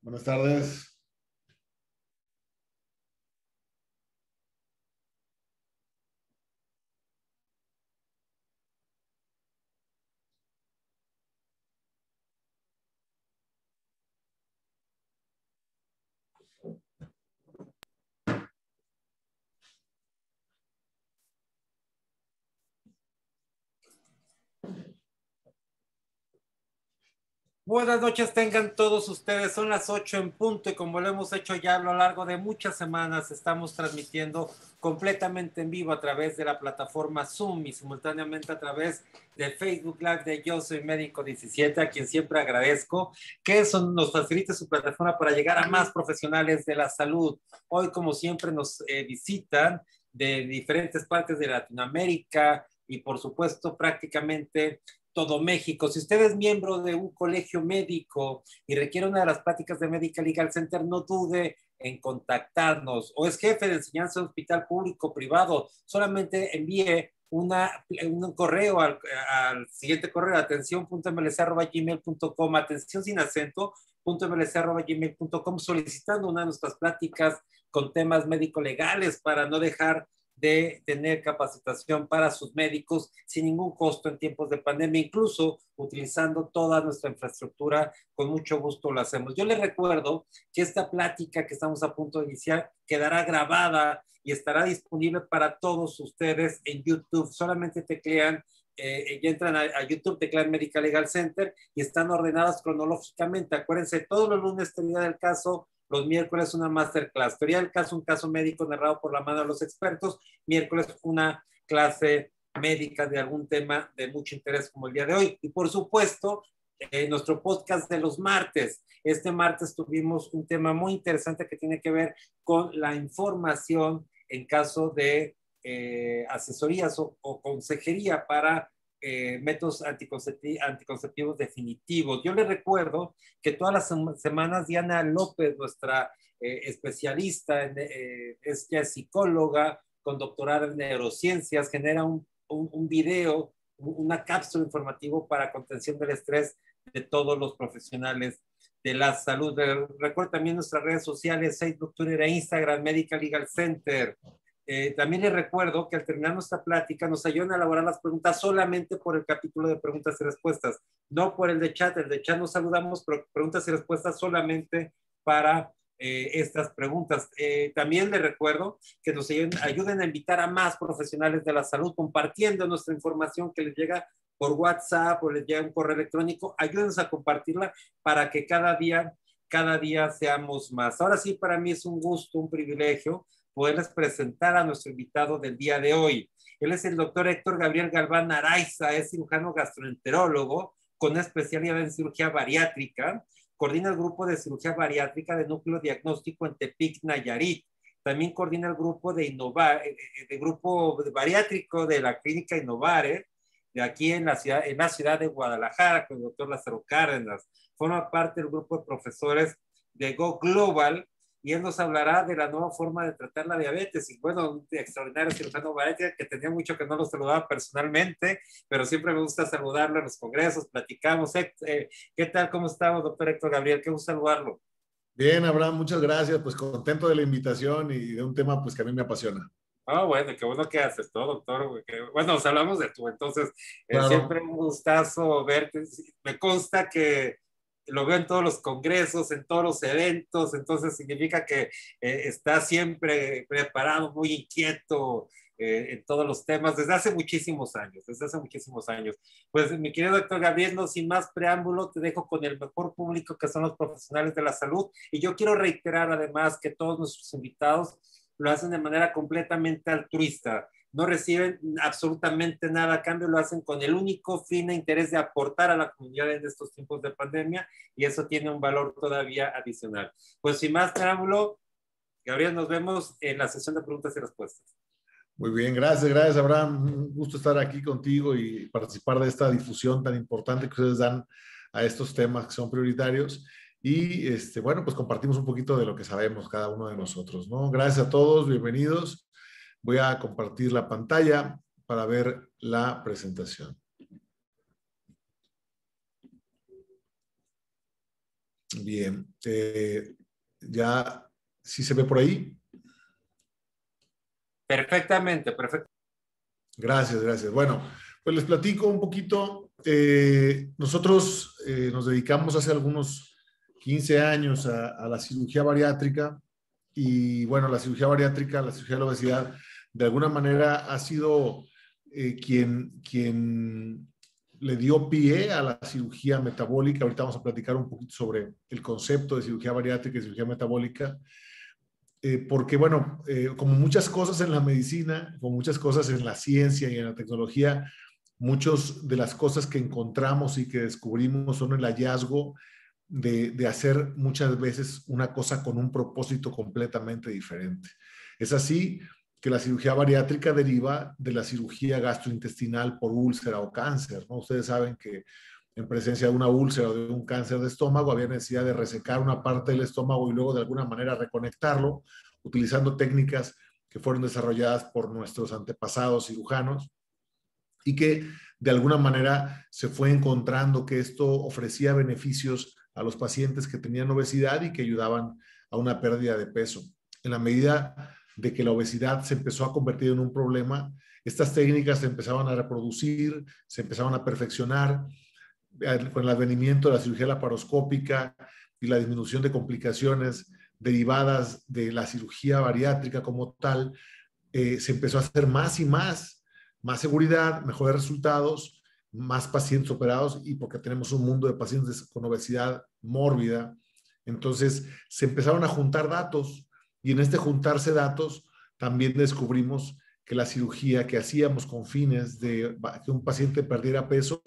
Buenas tardes. Buenas noches tengan todos ustedes, son las 8 en punto y como lo hemos hecho ya a lo largo de muchas semanas, estamos transmitiendo completamente en vivo a través de la plataforma Zoom y simultáneamente a través de Facebook Live de Yo Soy Médico 17, a quien siempre agradezco que eso nos facilite su plataforma para llegar a más profesionales de la salud. Hoy, como siempre, nos visitan de diferentes partes de Latinoamérica y por supuesto prácticamente todo México. Si usted es miembro de un colegio médico y requiere una de las prácticas de Medical Legal Center, no dude en contactarnos. O es jefe de enseñanza de hospital público o privado, solamente envíe un correo al siguiente correo, atención.mlc@gmail.com, atención sin acento, .mlc@gmail.com, solicitando una de nuestras pláticas con temas médico-legales para no dejar de tener capacitación para sus médicos sin ningún costo en tiempos de pandemia, incluso utilizando toda nuestra infraestructura, con mucho gusto lo hacemos. Yo les recuerdo que esta plática que estamos a punto de iniciar quedará grabada y estará disponible para todos ustedes en YouTube. Solamente teclean ya entran a YouTube, teclean Medical Legal Center y están ordenadas cronológicamente. Acuérdense, todos los lunes teoría del caso, los miércoles una masterclass. Teoría del caso, un caso médico narrado por la mano de los expertos. Miércoles una clase médica de algún tema de mucho interés como el día de hoy. Y por supuesto, nuestro podcast de los martes. Este martes tuvimos un tema muy interesante que tiene que ver con la información en caso de asesorías o consejería para métodos anticonceptivos definitivos. Yo les recuerdo que todas las semanas Diana López, nuestra especialista, es ya psicóloga con doctorado en neurociencias, genera un video, una cápsula informativa para contención del estrés de todos los profesionales de la salud. Recuerdo también nuestras redes sociales, Facebook, Twitter e Instagram, Medical Legal Center. También les recuerdo que al terminar nuestra plática nos ayudan a elaborar las preguntas solamente por el capítulo de preguntas y respuestas, no por el de chat. El de chat nos saludamos, pero preguntas y respuestas solamente para estas preguntas. También les recuerdo que nos ayuden a invitar a más profesionales de la salud compartiendo nuestra información que les llega por WhatsApp o les llega un correo electrónico. Ayúdenos a compartirla para que cada día seamos más. Ahora sí, para mí es un gusto, un privilegio poderles presentar a nuestro invitado del día de hoy. Él es el doctor Héctor Gabriel Galván Araiza, es cirujano gastroenterólogo con especialidad en cirugía bariátrica, coordina el grupo de cirugía bariátrica de núcleo diagnóstico en Tepic, Nayarit. También coordina el grupo de grupo bariátrico de la clínica Innovare, de aquí en la ciudad de Guadalajara, con el doctor Lázaro Cárdenas. Forma parte del grupo de profesores de Go Global, y él nos hablará de la nueva forma de tratar la diabetes. Y bueno, un extraordinario cirujano bariátrico que tenía mucho que no lo saludaba personalmente, pero siempre me gusta saludarlo en los congresos, platicamos. ¿Qué tal? ¿Cómo estamos, doctor Héctor Gabriel? Qué gusto saludarlo. Bien, Abraham, muchas gracias. Pues contento de la invitación y de un tema pues que a mí me apasiona. Ah, bueno, qué bueno que haces todo, doctor. Bueno, nos hablamos de tú, entonces siempre Claro. un gustazo verte. Me consta que lo veo en todos los congresos, en todos los eventos, entonces significa que está siempre preparado, muy inquieto en todos los temas desde hace muchísimos años, Pues mi querido doctor Gabriel, no sin más preámbulo, te dejo con el mejor público que son los profesionales de la salud y yo quiero reiterar además que todos nuestros invitados lo hacen de manera completamente altruista, no reciben absolutamente nada a cambio, lo hacen con el único fin e interés de aportar a la comunidad en estos tiempos de pandemia y eso tiene un valor todavía adicional. Pues sin más preámbulo, Gabriel, nos vemos en la sesión de preguntas y respuestas. Muy bien, gracias, Abraham. Un gusto estar aquí contigo y participar de esta difusión tan importante que ustedes dan a estos temas que son prioritarios. Y bueno, pues compartimos un poquito de lo que sabemos cada uno de nosotros, ¿no? Gracias a todos, bienvenidos. Voy a compartir la pantalla para ver la presentación. Bien, ya, ¿sí se ve por ahí? Perfectamente, perfecto. Gracias. Bueno, pues les platico un poquito. Nosotros nos dedicamos hace algunos 15 años a la cirugía bariátrica y bueno, la cirugía bariátrica, la cirugía de la obesidad, de alguna manera ha sido quien le dio pie a la cirugía metabólica. Ahorita vamos a platicar un poquito sobre el concepto de cirugía bariátrica y cirugía metabólica, porque bueno, como muchas cosas en la medicina, como muchas cosas en la ciencia y en la tecnología, muchas de las cosas que encontramos y que descubrimos son el hallazgo de hacer muchas veces una cosa con un propósito completamente diferente. Es así que la cirugía bariátrica deriva de la cirugía gastrointestinal por úlcera o cáncer, ¿no? Ustedes saben que en presencia de una úlcera o de un cáncer de estómago había necesidad de resecar una parte del estómago y luego de alguna manera reconectarlo, utilizando técnicas que fueron desarrolladas por nuestros antepasados cirujanos y que de alguna manera se fue encontrando que esto ofrecía beneficios a los pacientes que tenían obesidad y que ayudaban a una pérdida de peso. En la medida de que la obesidad se empezó a convertir en un problema, estas técnicas se empezaban a reproducir, se empezaban a perfeccionar. Con el advenimiento de la cirugía laparoscópica y la disminución de complicaciones derivadas de la cirugía bariátrica como tal, se empezó a hacer más y más seguridad, mejores resultados, más pacientes operados, y porque tenemos un mundo de pacientes con obesidad mórbida, entonces se empezaron a juntar datos, y en este juntarse datos también descubrimos que la cirugía que hacíamos con fines de que un paciente perdiera peso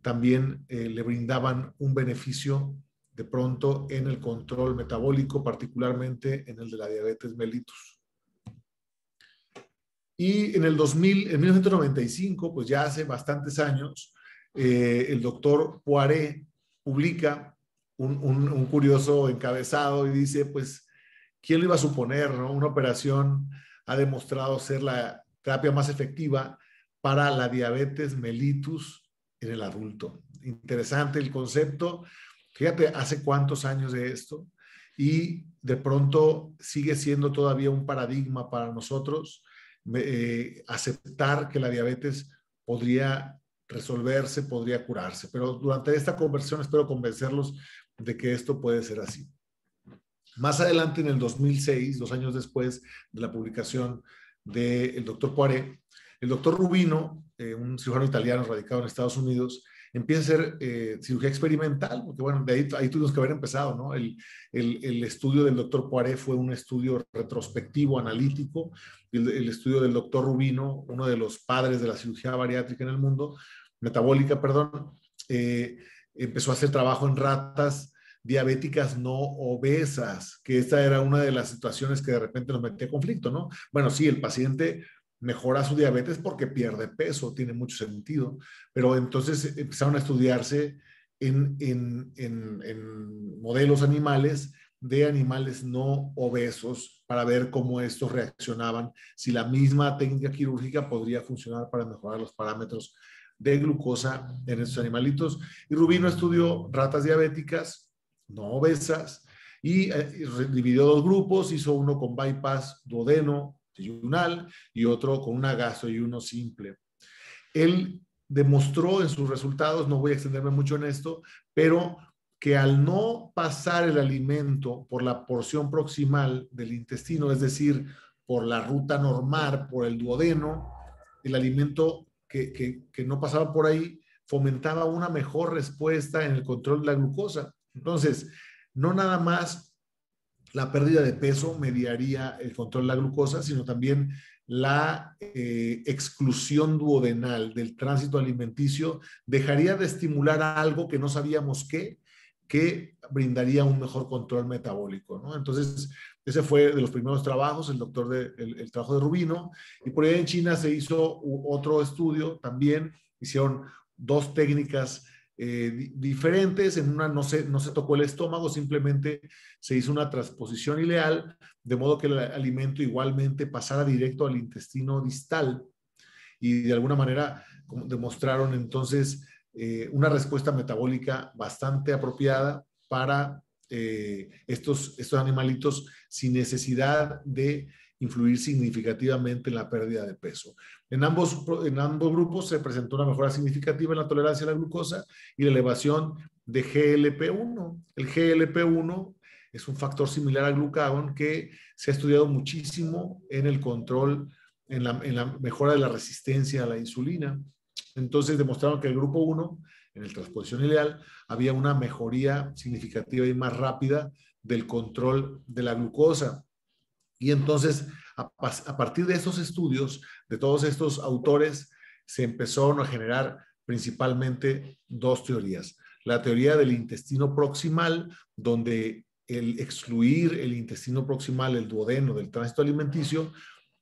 también le brindaban un beneficio de pronto en el control metabólico, particularmente en el de la diabetes mellitus. Y en el 1995, pues ya hace bastantes años, el doctor Poiré publica un curioso encabezado y dice, pues, ¿quién lo iba a suponer, no? Una operación ha demostrado ser la terapia más efectiva para la diabetes mellitus en el adulto. Interesante el concepto. Fíjate, hace cuántos años de esto, y de pronto sigue siendo todavía un paradigma para nosotros aceptar que la diabetes podría resolverse, podría curarse. Pero durante esta conversación espero convencerlos de que esto puede ser así. Más adelante, en el 2006, 2 años después de la publicación del doctor Poiré, el doctor Rubino, un cirujano italiano radicado en Estados Unidos, empieza a hacer cirugía experimental, porque bueno, de ahí tuvimos que haber empezado, ¿no? El estudio del doctor Poiré fue un estudio retrospectivo, analítico. El estudio del doctor Rubino, uno de los padres de la cirugía bariátrica en el mundo, metabólica, perdón, empezó a hacer trabajo en ratas diabéticas no obesas, que esta era una de las situaciones que de repente nos metía conflicto, ¿no? Bueno, sí, el paciente mejora su diabetes porque pierde peso, tiene mucho sentido, pero entonces empezaron a estudiarse en modelos animales de animales no obesos para ver cómo estos reaccionaban, si la misma técnica quirúrgica podría funcionar para mejorar los parámetros de glucosa en estos animalitos. Y Rubino estudió ratas diabéticas no obesas y dividió 2 grupos, hizo uno con bypass duodeno yunal y otro con una gasoayuno simple. Él demostró en sus resultados, no voy a extenderme mucho en esto, pero que al no pasar el alimento por la porción proximal del intestino, es decir, por la ruta normal, por el duodeno, el alimento que no pasaba por ahí fomentaba una mejor respuesta en el control de la glucosa. Entonces, no nada más la pérdida de peso mediaría el control de la glucosa, sino también la exclusión duodenal del tránsito alimenticio dejaría de estimular algo que no sabíamos que brindaría un mejor control metabólico, ¿no? Entonces, ese fue de los primeros trabajos, el trabajo de Rubino, y por ahí en China se hizo otro estudio también, hicieron 2 técnicas diferentes. En una no se tocó el estómago, simplemente se hizo una transposición ileal, de modo que el alimento igualmente pasara directo al intestino distal, y de alguna manera demostraron entonces una respuesta metabólica bastante apropiada para estos animalitos sin necesidad de influir significativamente en la pérdida de peso. En ambos grupos se presentó una mejora significativa en la tolerancia a la glucosa y la elevación de GLP-1. El GLP-1 es un factor similar al glucagón que se ha estudiado muchísimo en el control, en la mejora de la resistencia a la insulina. Entonces demostraron que el grupo 1, en el transposición ileal, había una mejoría significativa y más rápida del control de la glucosa. Y entonces, a partir de estos estudios, de todos estos autores, se empezaron a generar principalmente dos teorías. La teoría del intestino proximal, donde el excluir el intestino proximal, el duodeno del tránsito alimenticio,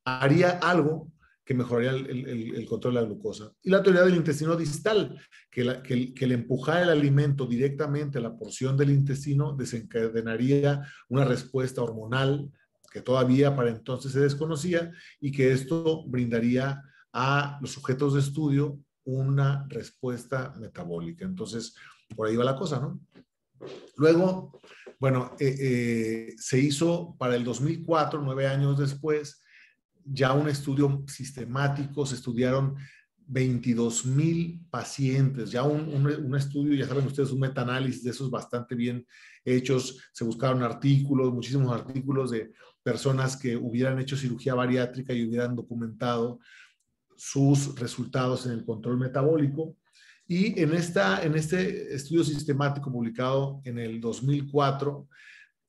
haría algo que mejoraría el control de la glucosa. Y la teoría del intestino distal, que el empujar el alimento directamente a la porción del intestino desencadenaría una respuesta hormonal que todavía para entonces se desconocía y que esto brindaría a los sujetos de estudio una respuesta metabólica. Entonces, por ahí va la cosa, ¿no? Luego, bueno, se hizo para el 2004, 9 años después, ya un estudio sistemático, se estudiaron 22,000 pacientes, ya un estudio, ya saben ustedes, un metaanálisis de esos bastante bien hechos, se buscaron artículos, muchísimos artículos de personas que hubieran hecho cirugía bariátrica y hubieran documentado sus resultados en el control metabólico. Y en este estudio sistemático publicado en el 2004,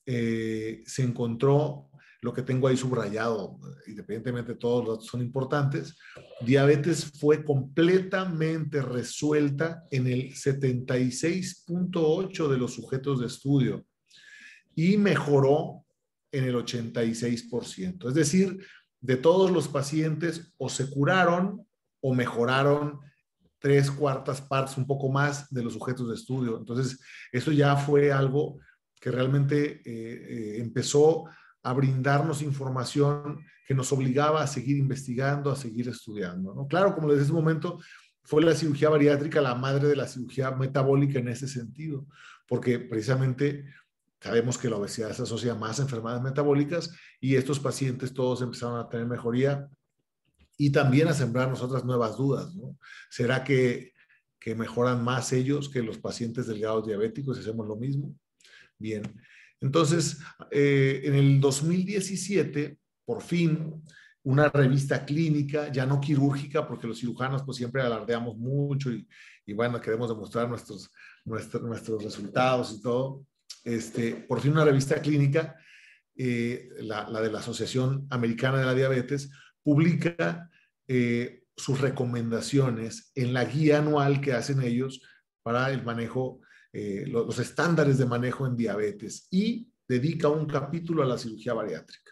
se encontró lo que tengo ahí subrayado, independientemente todos los datos son importantes, diabetes fue completamente resuelta en el 76.8% de los sujetos de estudio y mejoró en el 86%. Es decir, de todos los pacientes o se curaron o mejoraron 3/4 partes, un poco más de los sujetos de estudio. Entonces, eso ya fue algo que realmente empezó a brindarnos información que nos obligaba a seguir investigando, a seguir estudiando, ¿no? Claro, como les decía hace un momento, fue la cirugía bariátrica la madre de la cirugía metabólica en ese sentido, porque precisamente sabemos que la obesidad se asocia más a enfermedades metabólicas y estos pacientes todos empezaron a tener mejoría y también a sembrarnos otras nuevas dudas, ¿no? ¿Será que mejoran más ellos que los pacientes delgados diabéticos si hacemos lo mismo? Bien, entonces en el 2017, por fin, una revista clínica, ya no quirúrgica, porque los cirujanos pues siempre alardeamos mucho y bueno, queremos demostrar nuestros resultados y todo. Por fin una revista clínica, la de la Asociación Americana de la Diabetes, publica sus recomendaciones en la guía anual que hacen ellos para el manejo, los estándares de manejo en diabetes y dedica un capítulo a la cirugía bariátrica.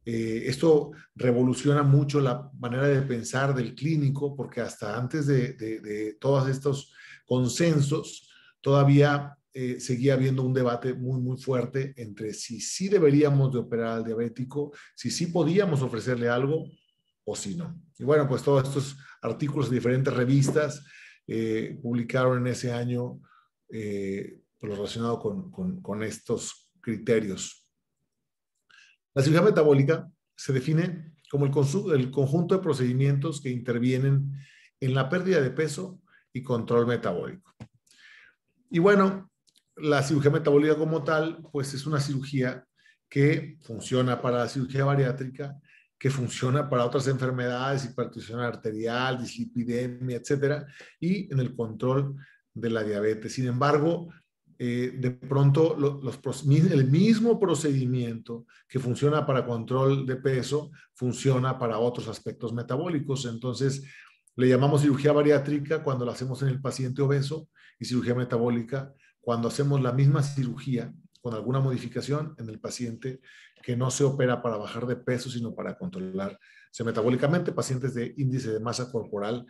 Esto revoluciona mucho la manera de pensar del clínico porque hasta antes de todos estos consensos todavía seguía habiendo un debate muy, muy fuerte entre si sí deberíamos de operar al diabético, si sí podíamos ofrecerle algo o si no. Y bueno, pues todos estos artículos de diferentes revistas publicaron en ese año lo relacionado con estos criterios. La cirugía metabólica se define como el conjunto de procedimientos que intervienen en la pérdida de peso y control metabólico. Y bueno, la cirugía metabólica como tal, pues es una cirugía que funciona para la cirugía bariátrica, que funciona para otras enfermedades, hipertensión arterial, dislipidemia, etcétera, y en el control de la diabetes. Sin embargo, de pronto el mismo procedimiento que funciona para control de peso funciona para otros aspectos metabólicos. Entonces, le llamamos cirugía bariátrica cuando la hacemos en el paciente obeso y cirugía metabólica cuando hacemos la misma cirugía con alguna modificación en el paciente que no se opera para bajar de peso, sino para controlarse metabólicamente, pacientes de índice de masa corporal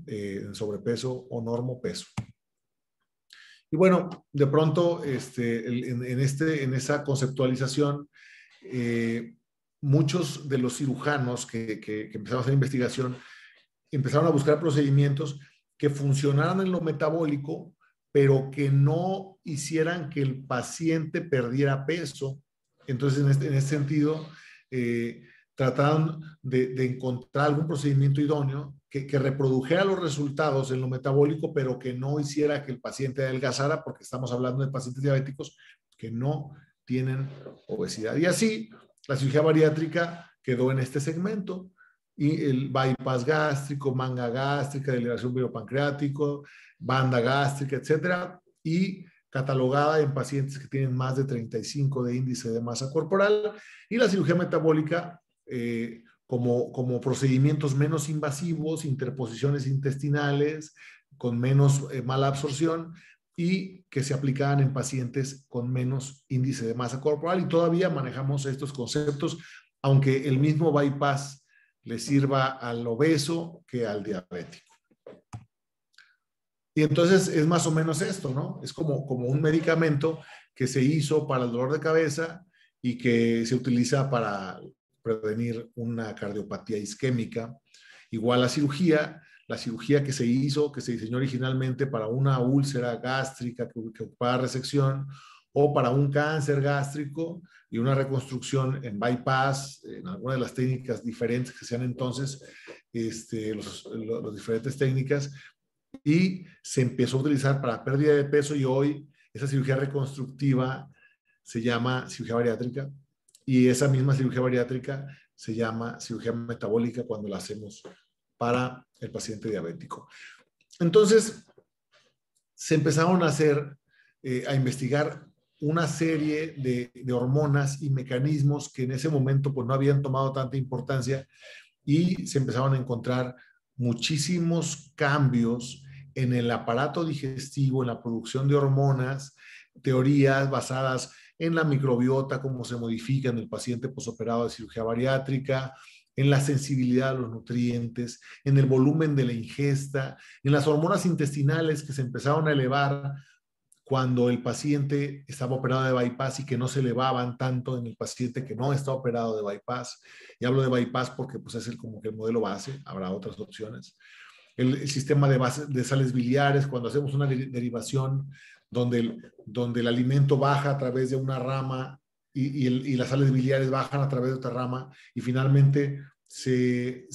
en sobrepeso o normopeso. Y bueno, de pronto, en esa conceptualización, muchos de los cirujanos que empezaron a hacer investigación empezaron a buscar procedimientos que funcionaran en lo metabólico, pero que no hicieran que el paciente perdiera peso. Entonces, en este sentido, trataron de encontrar algún procedimiento idóneo que reprodujera los resultados en lo metabólico, pero que no hiciera que el paciente adelgazara, porque estamos hablando de pacientes diabéticos que no tienen obesidad. Y así, la cirugía bariátrica quedó en este segmento y el bypass gástrico, manga gástrica, delegación pancreático, banda gástrica, etcétera, y catalogada en pacientes que tienen más de 35 de índice de masa corporal, y la cirugía metabólica como procedimientos menos invasivos, interposiciones intestinales, con menos mala absorción, y que se aplicaban en pacientes con menos índice de masa corporal, y todavía manejamos estos conceptos, aunque el mismo bypass le sirva al obeso que al diabético. Y entonces es más o menos esto, ¿no? Es como un medicamento que se hizo para el dolor de cabeza y que se utiliza para prevenir una cardiopatía isquémica. Igual la cirugía que se hizo, que se diseñó originalmente para una úlcera gástrica que ocupaba resección, o para un cáncer gástrico y una reconstrucción en bypass, en alguna de las técnicas diferentes que sean entonces, las diferentes técnicas, y se empezó a utilizar para pérdida de peso, y hoy esa cirugía reconstructiva se llama cirugía bariátrica, y esa misma cirugía bariátrica se llama cirugía metabólica cuando la hacemos para el paciente diabético. Entonces, se empezaron a investigar una serie de hormonas y mecanismos que en ese momento pues no habían tomado tanta importancia, y se empezaron a encontrar muchísimos cambios en el aparato digestivo, en la producción de hormonas, teorías basadas en la microbiota, cómo se modifica en el paciente posoperado de cirugía bariátrica, en la sensibilidad a los nutrientes, en el volumen de la ingesta, en las hormonas intestinales que se empezaron a elevar cuando el paciente estaba operado de bypass y que no se elevaban tanto en el paciente que no está operado de bypass. Y hablo de bypass porque pues, es como que el modelo base, habrá otras opciones. El sistema de sales biliares, cuando hacemos una derivación donde el alimento baja a través de una rama y las sales biliares bajan a través de otra rama, y finalmente se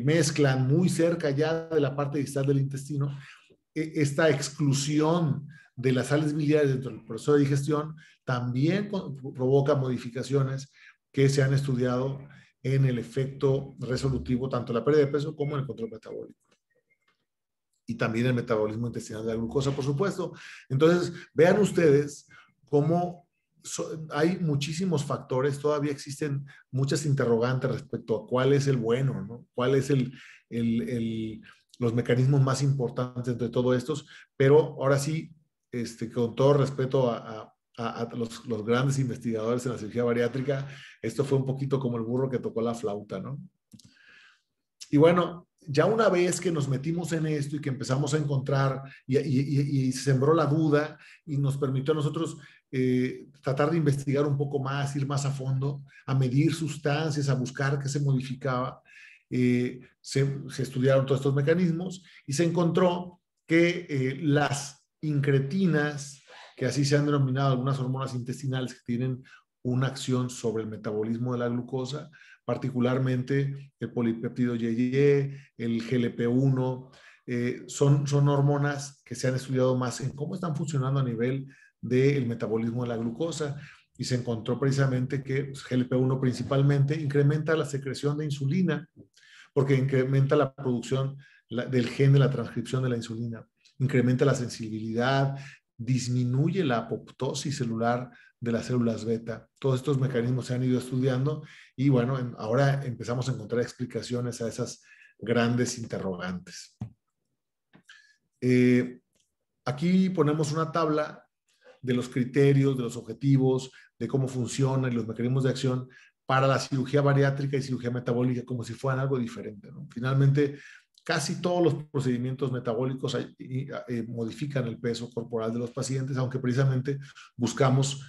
mezclan muy cerca ya de la parte distal del intestino. Esta exclusión de las sales biliares dentro del proceso de digestión también provoca modificaciones que se han estudiado en el efecto resolutivo, tanto en la pérdida de peso como en el control metabólico. Y también el metabolismo intestinal de la glucosa, por supuesto. Entonces, vean ustedes cómo hay muchísimos factores, todavía existen muchas interrogantes respecto a cuál es el bueno, ¿no? Cuál es los mecanismos más importantes entre todos estos, pero ahora sí, con todo respeto a los grandes investigadores en la cirugía bariátrica, esto fue un poquito como el burro que tocó la flauta, ¿no? Y bueno, ya una vez que nos metimos en esto y que empezamos a encontrar y se sembró la duda y nos permitió a nosotros tratar de investigar un poco más, ir más a fondo, a medir sustancias, a buscar qué se modificaba, se estudiaron todos estos mecanismos y se encontró que las incretinas, que así se han denominado algunas hormonas intestinales que tienen una acción sobre el metabolismo de la glucosa, particularmente el polipéptido YY, el GLP-1, son hormonas que se han estudiado más en cómo están funcionando a nivel del metabolismo de la glucosa, y se encontró precisamente que GLP-1 principalmente incrementa la secreción de insulina, porque incrementa la producción del gen de la transcripción de la insulina, incrementa la sensibilidad, disminuye la apoptosis celular de las células beta. Todos estos mecanismos se han ido estudiando y bueno, ahora empezamos a encontrar explicaciones a esas grandes interrogantes. Aquí ponemos una tabla de los criterios, de los objetivos, de cómo funciona y los mecanismos de acción para la cirugía bariátrica y cirugía metabólica, como si fueran algo diferente, ¿no? Finalmente, casi todos los procedimientos metabólicos modifican el peso corporal de los pacientes, aunque precisamente buscamos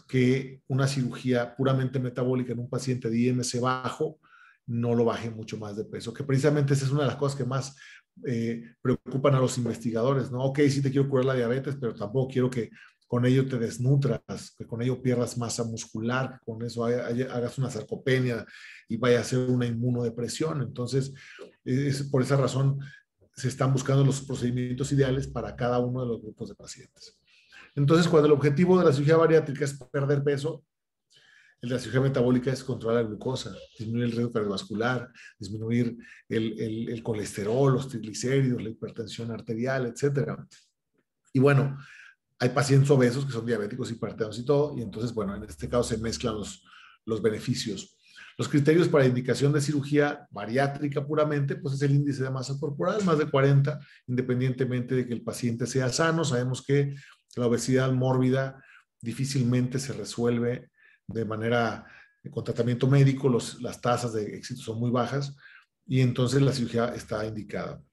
que una cirugía puramente metabólica en un paciente de IMC bajo no lo baje mucho más de peso, que precisamente esa es una de las cosas que más preocupan a los investigadores, ¿no? Ok, sí te quiero curar la diabetes, pero tampoco quiero que con ello te desnutras, que con ello pierdas masa muscular, que con eso hagas una sarcopenia y vaya a hacer una inmunodepresión. Entonces, por esa razón se están buscando los procedimientos ideales para cada uno de los grupos de pacientes. Entonces, cuando el objetivo de la cirugía bariátrica es perder peso, El de la cirugía metabólica es controlar la glucosa, disminuir el riesgo cardiovascular, disminuir el colesterol, los triglicéridos, la hipertensión arterial, etcétera. Y bueno, hay pacientes obesos que son diabéticos, hipertensos y todo, y entonces, bueno, en este caso se mezclan los beneficios. Los criterios para indicación de cirugía bariátrica puramente, pues es el índice de masa corporal, más de 40, independientemente de que el paciente sea sano. Sabemos que la obesidad mórbida difícilmente se resuelve de manera con tratamiento médico, las tasas de éxito son muy bajas y entonces la cirugía está indicada.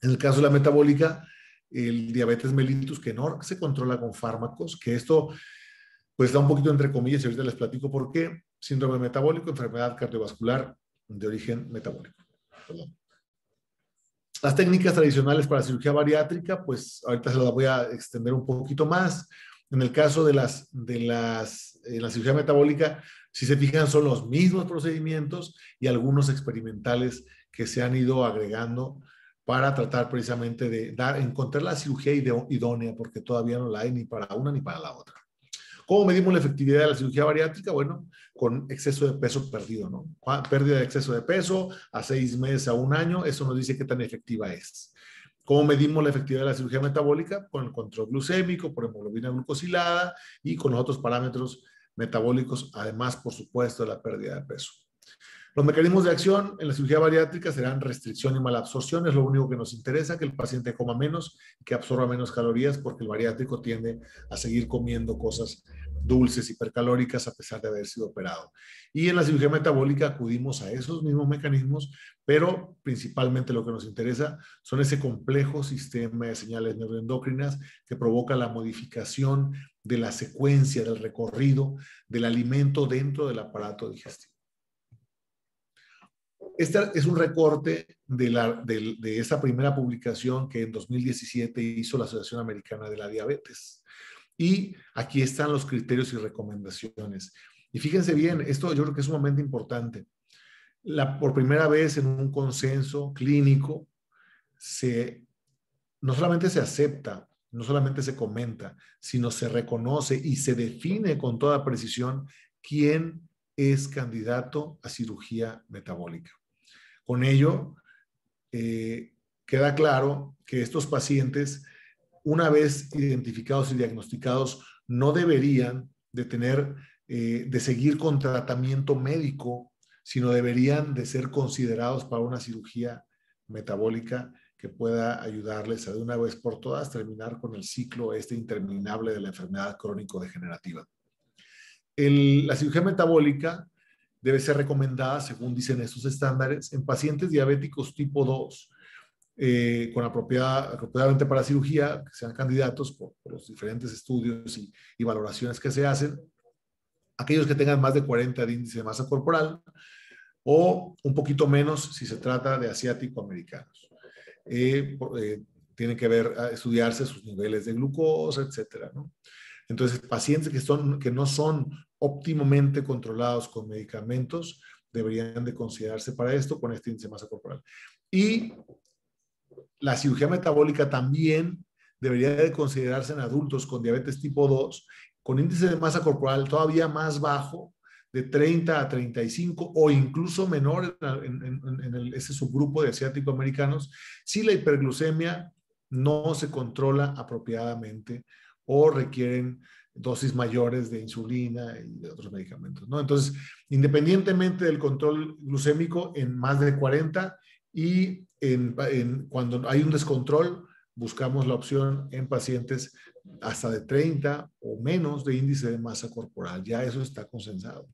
En el caso de la metabólica, el diabetes mellitus, que no se controla con fármacos, que esto pues da un poquito entre comillas y ahorita les platico por qué. Síndrome metabólico, enfermedad cardiovascular de origen metabólico. Perdón. Las técnicas tradicionales para cirugía bariátrica, pues ahorita se las voy a extender un poquito más. En el caso de la cirugía metabólica, si se fijan, son los mismos procedimientos y algunos experimentales que se han ido agregando para tratar precisamente de encontrar la cirugía idónea, porque todavía no la hay ni para una ni para la otra. ¿Cómo medimos la efectividad de la cirugía bariátrica? Bueno, con exceso de peso perdido, ¿no? Pérdida de exceso de peso a 6 meses, a 1 año, eso nos dice qué tan efectiva es. ¿Cómo medimos la efectividad de la cirugía metabólica? Con el control glucémico, por hemoglobina glucosilada y con los otros parámetros metabólicos, además, por supuesto, de la pérdida de peso. Los mecanismos de acción en la cirugía bariátrica serán restricción y malabsorción, es lo único que nos interesa, que el paciente coma menos, que absorba menos calorías, porque el bariátrico tiende a seguir comiendo cosas dulces, hipercalóricas, a pesar de haber sido operado. Y en la cirugía metabólica acudimos a esos mismos mecanismos, pero principalmente lo que nos interesa son ese complejo sistema de señales neuroendocrinas que provoca la modificación de la secuencia, del recorrido del alimento dentro del aparato digestivo. Este es un recorte de esa primera publicación que en 2017 hizo la Asociación Americana de la Diabetes. Y aquí están los criterios y recomendaciones. Y fíjense bien, esto yo creo que es sumamente importante. Por primera vez en un consenso clínico, no solamente se acepta, no solamente se comenta, sino se reconoce y se define con toda precisión quién es candidato a cirugía metabólica. Con ello, queda claro que estos pacientes, una vez identificados y diagnosticados, no deberían de seguir con tratamiento médico, sino deberían de ser considerados para una cirugía metabólica que pueda ayudarles a de una vez por todas terminar con el ciclo interminable de la enfermedad crónico-degenerativa. La cirugía metabólica debe ser recomendada, según dicen estos estándares, en pacientes diabéticos tipo 2, apropiadamente para cirugía, que sean candidatos por los diferentes estudios y valoraciones que se hacen, aquellos que tengan más de 40 de índice de masa corporal o un poquito menos si se trata de asiático-americanos. Tienen que estudiarse sus niveles de glucosa, etcétera, ¿no? Entonces, pacientes que no son óptimamente controlados con medicamentos deberían de considerarse para esto con este índice de masa corporal. Y la cirugía metabólica también debería de considerarse en adultos con diabetes tipo 2, con índice de masa corporal todavía más bajo, de 30 a 35 o incluso menor en ese subgrupo de asiático-americanos, si la hiperglucemia no se controla apropiadamente o requieren dosis mayores de insulina y de otros medicamentos, ¿no? Entonces, independientemente del control glucémico en más de 40 y cuando hay un descontrol, buscamos la opción en pacientes hasta de 30 o menos de índice de masa corporal. Ya eso está consensado.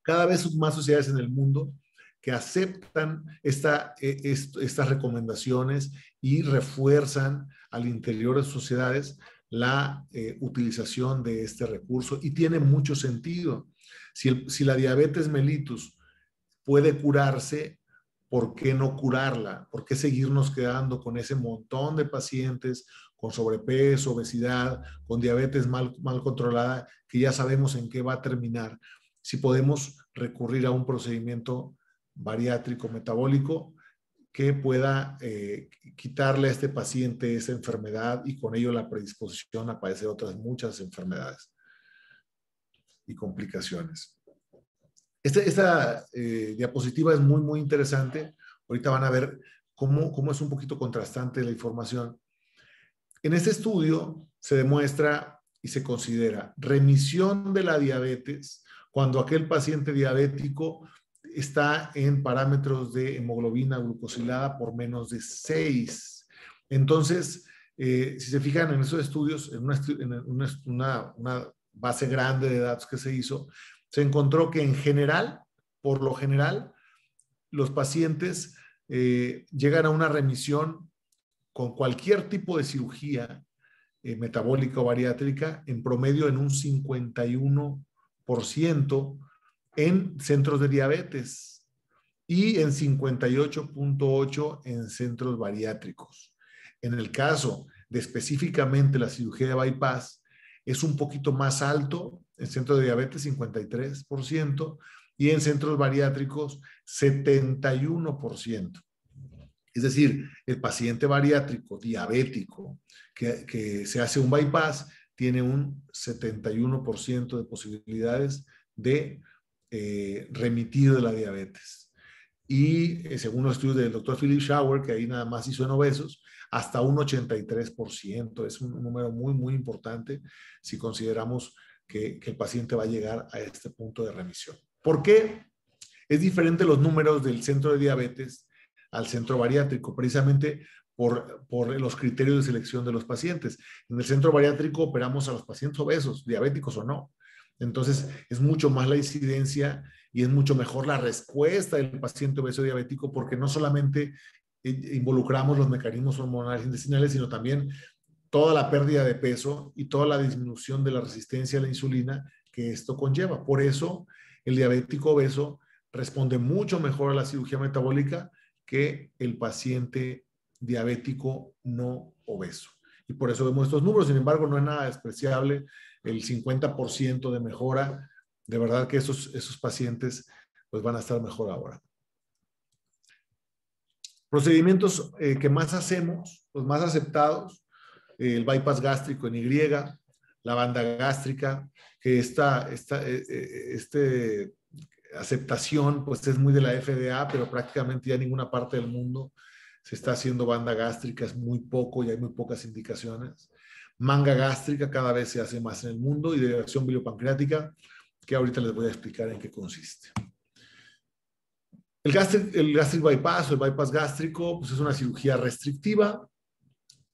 Cada vez son más sociedades en el mundo que aceptan estas recomendaciones y refuerzan al interior de sociedades la utilización de este recurso y tiene mucho sentido. Si la diabetes mellitus puede curarse, ¿por qué no curarla? ¿Por qué seguirnos quedando con ese montón de pacientes con sobrepeso, obesidad, con diabetes mal controlada, que ya sabemos en qué va a terminar? Si podemos recurrir a un procedimiento bariátrico metabólico que pueda quitarle a este paciente esa enfermedad y con ello la predisposición a padecer otras muchas enfermedades. y complicaciones. Esta diapositiva es muy, muy interesante. Ahorita van a ver cómo es un poquito contrastante la información. En este estudio se demuestra y se considera remisión de la diabetes cuando aquel paciente diabético está en parámetros de hemoglobina glucosilada por menos de 6. Entonces, si se fijan en esos estudios, en una base grande de datos que se hizo, se encontró que en general, por lo general, los pacientes llegan a una remisión con cualquier tipo de cirugía metabólica o bariátrica, en promedio en un 51% en centros de diabetes y en 58.8% en centros bariátricos. En el caso de específicamente la cirugía de bypass, es un poquito más alto en centros de diabetes, 53%, y en centros bariátricos, 71%. Es decir, el paciente bariátrico diabético que se hace un bypass tiene un 71% de posibilidades de remitir de la diabetes. Y según los estudios del doctor Philip Schauer, que ahí nada más hizo en obesos, hasta un 83%. Es un número muy, muy importante si consideramos que el paciente va a llegar a este punto de remisión. ¿Por qué? Es diferente los números del centro de diabetes al centro bariátrico, precisamente por los criterios de selección de los pacientes. En el centro bariátrico operamos a los pacientes obesos, diabéticos o no. Entonces, es mucho más la incidencia y es mucho mejor la respuesta del paciente obeso diabético, porque no solamente involucramos los mecanismos hormonales intestinales, sino también toda la pérdida de peso y toda la disminución de la resistencia a la insulina que esto conlleva. Por eso, el diabético obeso responde mucho mejor a la cirugía metabólica que el paciente diabético no obeso. Y por eso vemos estos números. Sin embargo, no es nada despreciable el 50% de mejora. De verdad que esos pacientes pues van a estar mejor ahora. Procedimientos que más hacemos, los más aceptados, el bypass gástrico en Y, la banda gástrica, que esta aceptación pues es muy de la FDA, pero prácticamente ya en ninguna parte del mundo se está haciendo banda gástrica, es muy poco y hay muy pocas indicaciones. Manga gástrica cada vez se hace más en el mundo, y derivación biliopancreática, que ahorita les voy a explicar en qué consiste. El gastric bypass o el bypass gástrico pues es una cirugía restrictiva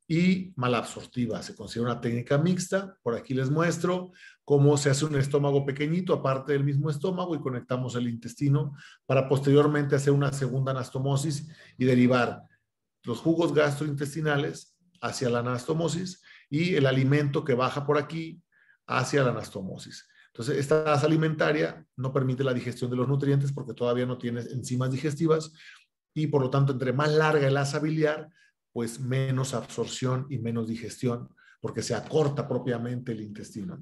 y malabsortiva. Se considera una técnica mixta. Por aquí les muestro cómo se hace un estómago pequeñito aparte del mismo estómago y conectamos el intestino para posteriormente hacer una segunda anastomosis y derivar los jugos gastrointestinales hacia la anastomosis y el alimento que baja por aquí hacia la anastomosis. Entonces, esta tasa alimentaria no permite la digestión de los nutrientes porque todavía no tiene enzimas digestivas y por lo tanto, entre más larga el asa biliar, pues menos absorción y menos digestión, porque se acorta propiamente el intestino.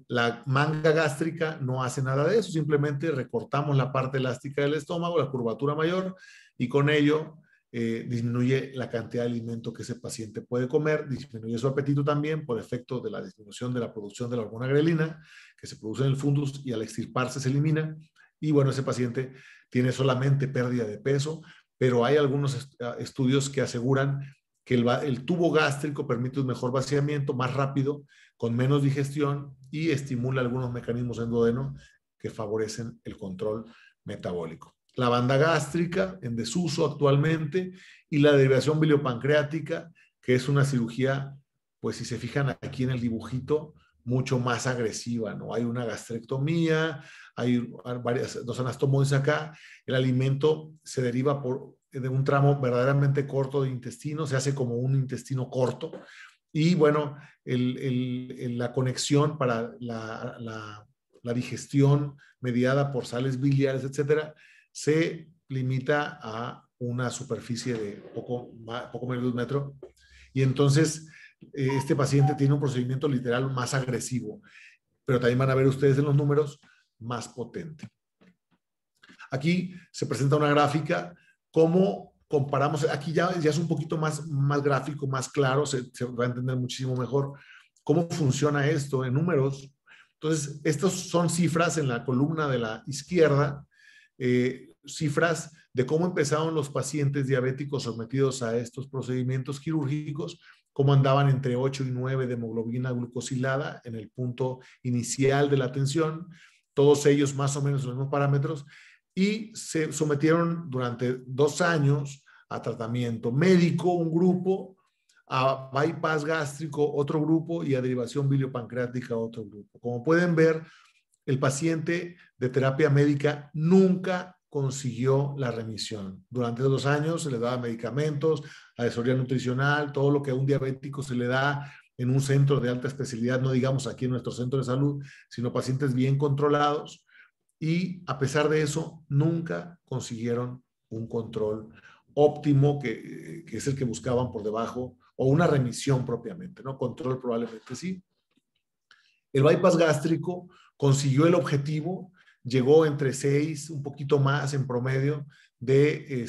La manga gástrica no hace nada de eso, simplemente recortamos la parte elástica del estómago, la curvatura mayor, y con ello disminuye la cantidad de alimento que ese paciente puede comer, disminuye su apetito también por efecto de la disminución de la producción de la hormona grelina, que se produce en el fundus y al extirparse se elimina, y bueno, ese paciente tiene solamente pérdida de peso, pero hay algunos estudios que aseguran que el tubo gástrico permite un mejor vaciamiento, más rápido, con menos digestión y estimula algunos mecanismos endógenos que favorecen el control metabólico. La banda gástrica en desuso actualmente y la derivación biliopancreática, que es una cirugía, pues si se fijan aquí en el dibujito, mucho más agresiva, ¿no? Hay una gastrectomía, hay dos anastomosis acá, el alimento se deriva de un tramo verdaderamente corto de intestino, se hace como un intestino corto, y bueno, la conexión para la digestión mediada por sales biliares, etcétera, se limita a una superficie de poco menos de 1 metro, y entonces este paciente tiene un procedimiento literal más agresivo, pero también van a ver ustedes en los números más potente. Aquí se presenta una gráfica, cómo comparamos, aquí ya es un poquito más gráfico, más claro, se va a entender muchísimo mejor cómo funciona esto en números. Entonces, estas son cifras en la columna de la izquierda, cifras de cómo empezaron los pacientes diabéticos sometidos a estos procedimientos quirúrgicos, cómo andaban entre 8 y 9 de hemoglobina glucosilada en el punto inicial de la atención, todos ellos más o menos los mismos parámetros, y se sometieron durante 2 años a tratamiento médico, un grupo, a bypass gástrico, otro grupo, y a derivación biliopancreática, otro grupo. Como pueden ver, el paciente de terapia médica nunca consiguió la remisión. Durante 2 años se le daba medicamentos, asesoría nutricional, todo lo que a un diabético se le da en un centro de alta especialidad, no digamos aquí en nuestro centro de salud, sino pacientes bien controlados, y a pesar de eso nunca consiguieron un control óptimo que es el que buscaban por debajo, o una remisión propiamente, ¿no? Control probablemente sí. El bypass gástrico consiguió el objetivo, llegó entre 6, un poquito más en promedio, de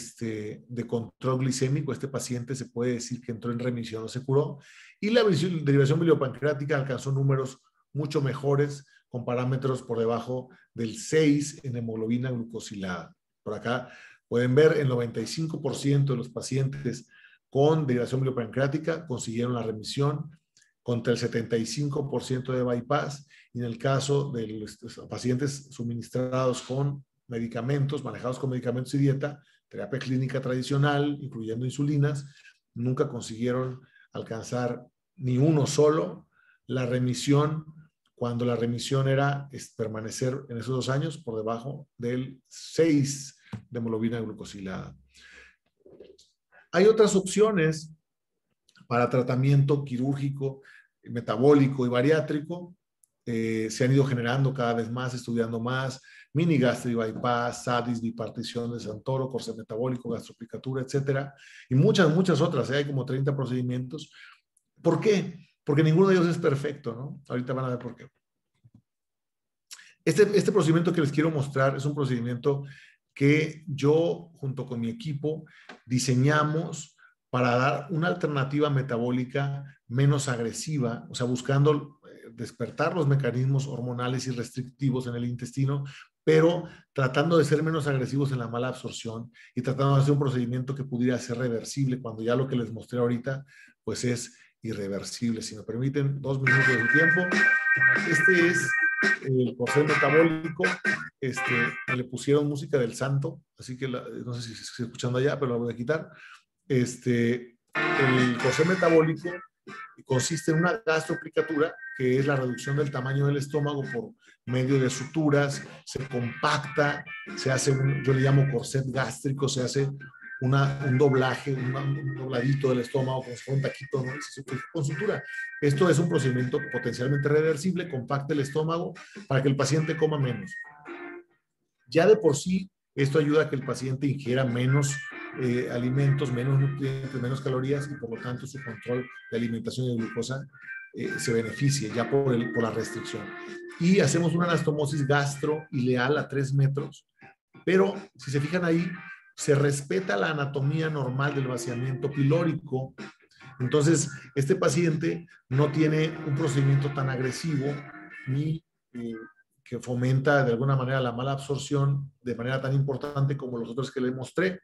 control glicémico. Este paciente se puede decir que entró en remisión o se curó. Y la derivación biliopancreática alcanzó números mucho mejores, con parámetros por debajo del 6 en hemoglobina glucosilada. Por acá pueden ver el 95% de los pacientes con derivación biliopancreática consiguieron la remisión, contra el 75% de bypass, y en el caso de los pacientes suministrados con medicamentos, manejados con medicamentos y dieta, terapia clínica tradicional, incluyendo insulinas, nunca consiguieron alcanzar ni uno solo la remisión, cuando la remisión era permanecer en esos 2 años por debajo del 6 de hemoglobina glucosilada. Hay otras opciones para tratamiento quirúrgico, metabólico y bariátrico. Se han ido generando cada vez más, estudiando más, mini gastric bypass, SADIS, bipartición de Santoro, corset metabólico, gastroplicatura, etcétera, y muchas otras. Hay como 30 procedimientos. ¿Por qué? Porque ninguno de ellos es perfecto, ¿no? Ahorita van a ver por qué. Este procedimiento que les quiero mostrar es un procedimiento que yo, junto con mi equipo, diseñamos para dar una alternativa metabólica menos agresiva, o sea, buscando despertar los mecanismos hormonales y restrictivos en el intestino, pero tratando de ser menos agresivos en la mala absorción, y tratando de hacer un procedimiento que pudiera ser reversible, cuando ya lo que les mostré ahorita, pues es irreversible. Si me permiten 2 minutos de su tiempo. Este es el corset metabólico. Le pusieron música del santo, así que no sé si se está escuchando allá, pero la voy a quitar. El corset metabólico consiste en una gastroplicatura, que es la reducción del tamaño del estómago por medio de suturas. Se compacta, se hace yo le llamo corset gástrico, se hace un doblaje, un dobladito del estómago, como si fuera un taquito, ¿no? Con sutura. Esto es un procedimiento potencialmente reversible, compacta el estómago para que el paciente coma menos. Ya de por sí, esto ayuda a que el paciente ingiera menos alimentos, menos nutrientes, menos calorías, y por lo tanto su control de alimentación y de glucosa se beneficie ya por la restricción. Y hacemos una anastomosis gastroileal a 3 metros, pero si se fijan ahí, se respeta la anatomía normal del vaciamiento pilórico. Entonces, este paciente no tiene un procedimiento tan agresivo ni que fomenta de alguna manera la mala absorción de manera tan importante como los otros que les mostré.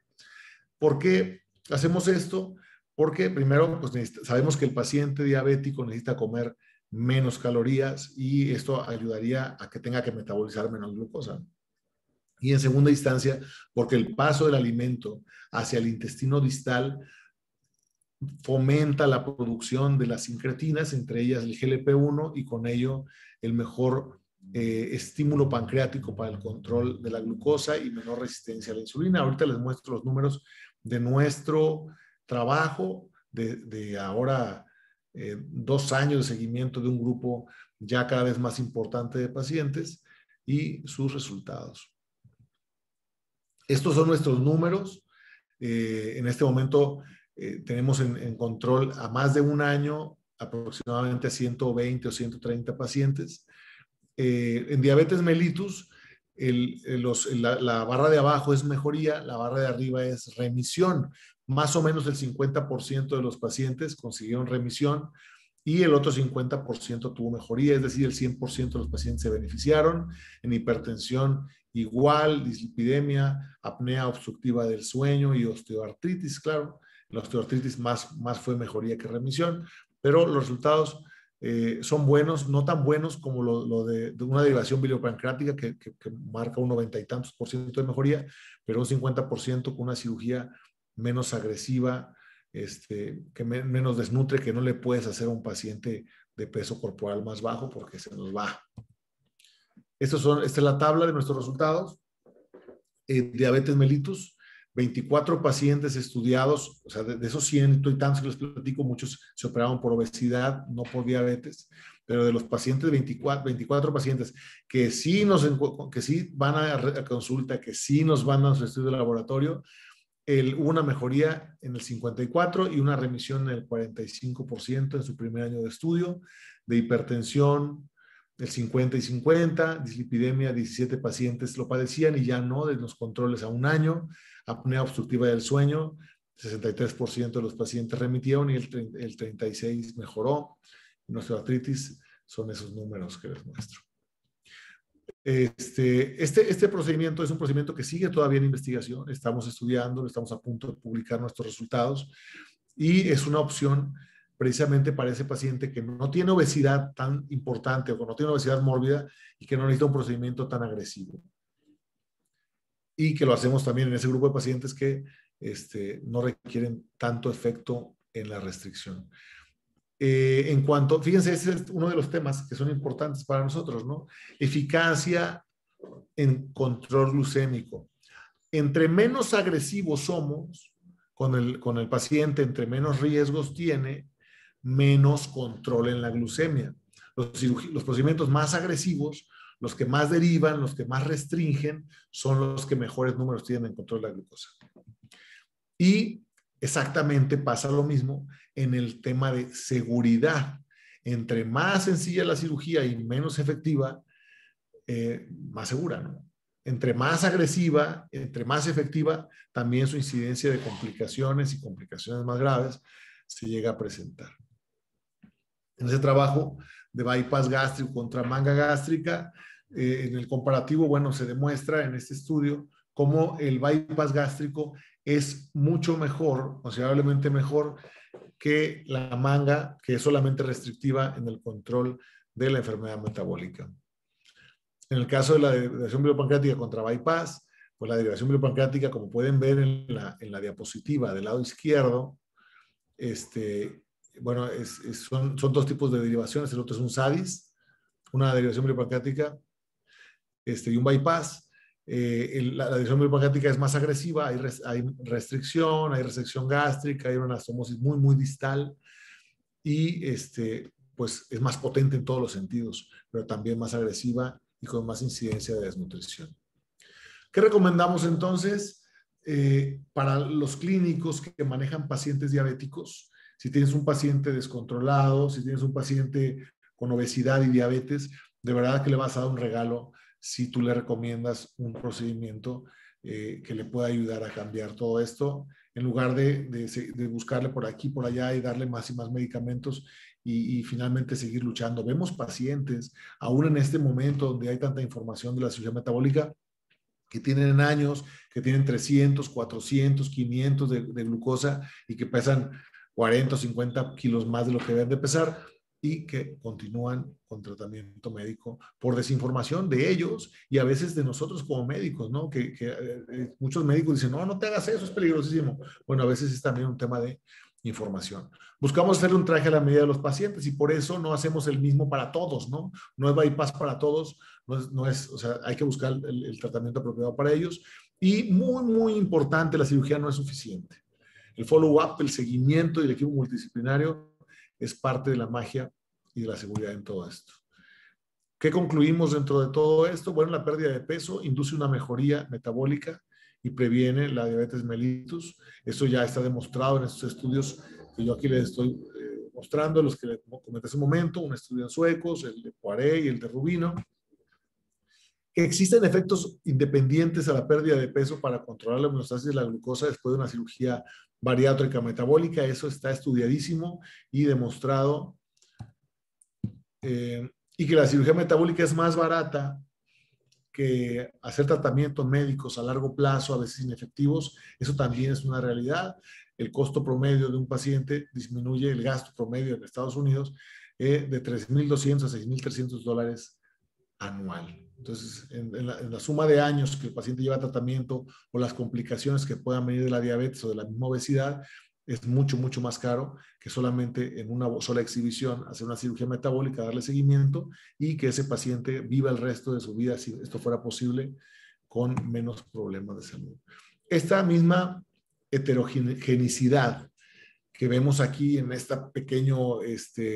¿Por qué hacemos esto? Porque primero, pues sabemos que el paciente diabético necesita comer menos calorías, y esto ayudaría a que tenga que metabolizar menos glucosa. Y en segunda instancia, porque el paso del alimento hacia el intestino distal fomenta la producción de las incretinas, entre ellas el GLP-1, y con ello el mejor estímulo pancreático para el control de la glucosa y menor resistencia a la insulina. Ahorita les muestro los números de nuestro trabajo de ahora 2 años de seguimiento de un grupo ya cada vez más importante de pacientes y sus resultados. Estos son nuestros números. En este momento tenemos en control a más de 1 año aproximadamente 120 o 130 pacientes. En diabetes mellitus, la barra de abajo es mejoría, la barra de arriba es remisión. Más o menos el 50% de los pacientes consiguieron remisión. y el otro 50% tuvo mejoría, es decir, el 100% de los pacientes se beneficiaron. En hipertensión igual, dislipidemia, apnea obstructiva del sueño y osteoartritis, claro. La osteoartritis más fue mejoría que remisión, pero los resultados son buenos, no tan buenos como lo de una derivación biliopancreática que marca un 90 y tantos por ciento de mejoría, pero un 50% con una cirugía menos agresiva, que menos desnutre, que no le puedes hacer a un paciente de peso corporal más bajo porque se nos va. Esta es la tabla de nuestros resultados. Diabetes mellitus, 24 pacientes estudiados, o sea, de esos 100 y tantos que les platico, muchos se operaron por obesidad, no por diabetes, pero de los pacientes, 24 pacientes que sí van a consulta, que sí nos van a su estudio de laboratorio, hubo una mejoría en el 54% y una remisión en el 45% en su primer año de estudio. De hipertensión, el 50 y 50, dislipidemia, 17 pacientes lo padecían y ya no, de los controles a un año. Apnea obstructiva del sueño, 63% de los pacientes remitieron y el 36% mejoró. Nuestra artritis son esos números que les muestro. Este procedimiento es un procedimiento que sigue todavía en investigación, estamos estudiando, estamos a punto de publicar nuestros resultados y es una opción precisamente para ese paciente que no tiene obesidad tan importante o que no tiene obesidad mórbida y que no necesita un procedimiento tan agresivo. Y que lo hacemos también en ese grupo de pacientes que no requieren tanto efecto en la restricción. En cuanto, fíjense, ese es uno de los temas que son importantes para nosotros, ¿no? Eficacia en control glucémico. Entre menos agresivos somos con el paciente, entre menos riesgos tiene, menos control en la glucemia. Los procedimientos más agresivos, los que más derivan, los que más restringen, son los que mejores números tienen en control de la glucosa. Y exactamente pasa lo mismo en el tema de seguridad. Entre más sencilla la cirugía y menos efectiva, más segura, ¿no? Entre más agresiva, entre más efectiva, también su incidencia de complicaciones y complicaciones más graves se llega a presentar. En ese trabajo de bypass gástrico contra manga gástrica, en el comparativo, bueno, se demuestra en este estudio cómo el bypass gástrico es mucho mejor, considerablemente mejor que la manga, que es solamente restrictiva en el control de la enfermedad metabólica. En el caso de la derivación biliopancreática contra bypass, pues la derivación biliopancreática, como pueden ver en la diapositiva del lado izquierdo, bueno, son dos tipos de derivaciones. El otro es un SADIS, una derivación biliopancreática, y un bypass. La derivación biliopancreática es más agresiva, hay restricción, hay resección gástrica, hay una anastomosis muy, muy distal y pues es más potente en todos los sentidos, pero también más agresiva y con más incidencia de desnutrición. ¿Qué recomendamos entonces para los clínicos que manejan pacientes diabéticos? Si tienes un paciente descontrolado, si tienes un paciente con obesidad y diabetes, de verdad que le vas a dar un regalo si tú le recomiendas un procedimiento que le pueda ayudar a cambiar todo esto, en lugar de buscarle por aquí, por allá y darle más y más medicamentos y finalmente seguir luchando. Vemos pacientes, aún en este momento donde hay tanta información de la cirugía metabólica, que tienen años, que tienen 300, 400, 500 de glucosa y que pesan 40 o 50 kilos más de lo que deben de pesar y que continúan con tratamiento médico por desinformación de ellos y a veces de nosotros como médicos, ¿no? Que muchos médicos dicen, no te hagas eso, es peligrosísimo. Bueno, a veces es también un tema de información. Buscamos hacerle un traje a la medida de los pacientes y por eso no hacemos el mismo para todos, ¿no? No es bypass para todos, o sea, hay que buscar el tratamiento apropiado para ellos. Y muy, muy importante, la cirugía no es suficiente. El follow-up, el seguimiento y el equipo multidisciplinario es parte de la magia y de la seguridad en todo esto. ¿Qué concluimos dentro de todo esto? Bueno, la pérdida de peso induce una mejoría metabólica y previene la diabetes mellitus. Eso ya está demostrado en estos estudios que yo aquí les estoy mostrando, los que les comenté hace un momento, un estudio en suecos, el de Poiré y el de Rubino. Que existen efectos independientes a la pérdida de peso para controlar la homeostasis de la glucosa después de una cirugía bariátrica metabólica. Eso está estudiadísimo y demostrado y que la cirugía metabólica es más barata que hacer tratamientos médicos a largo plazo, a veces inefectivos. Eso también es una realidad. El costo promedio de un paciente disminuye, el gasto promedio en Estados Unidos, de $3,200 a $6,300 anual. Entonces, en la suma de años que el paciente lleva tratamiento o las complicaciones que puedan venir de la diabetes o de la misma obesidad, es mucho, mucho más caro que solamente en una sola exhibición hacer una cirugía metabólica, darle seguimiento y que ese paciente viva el resto de su vida, si esto fuera posible, con menos problemas de salud. Esta misma heterogenicidad que vemos aquí en este pequeño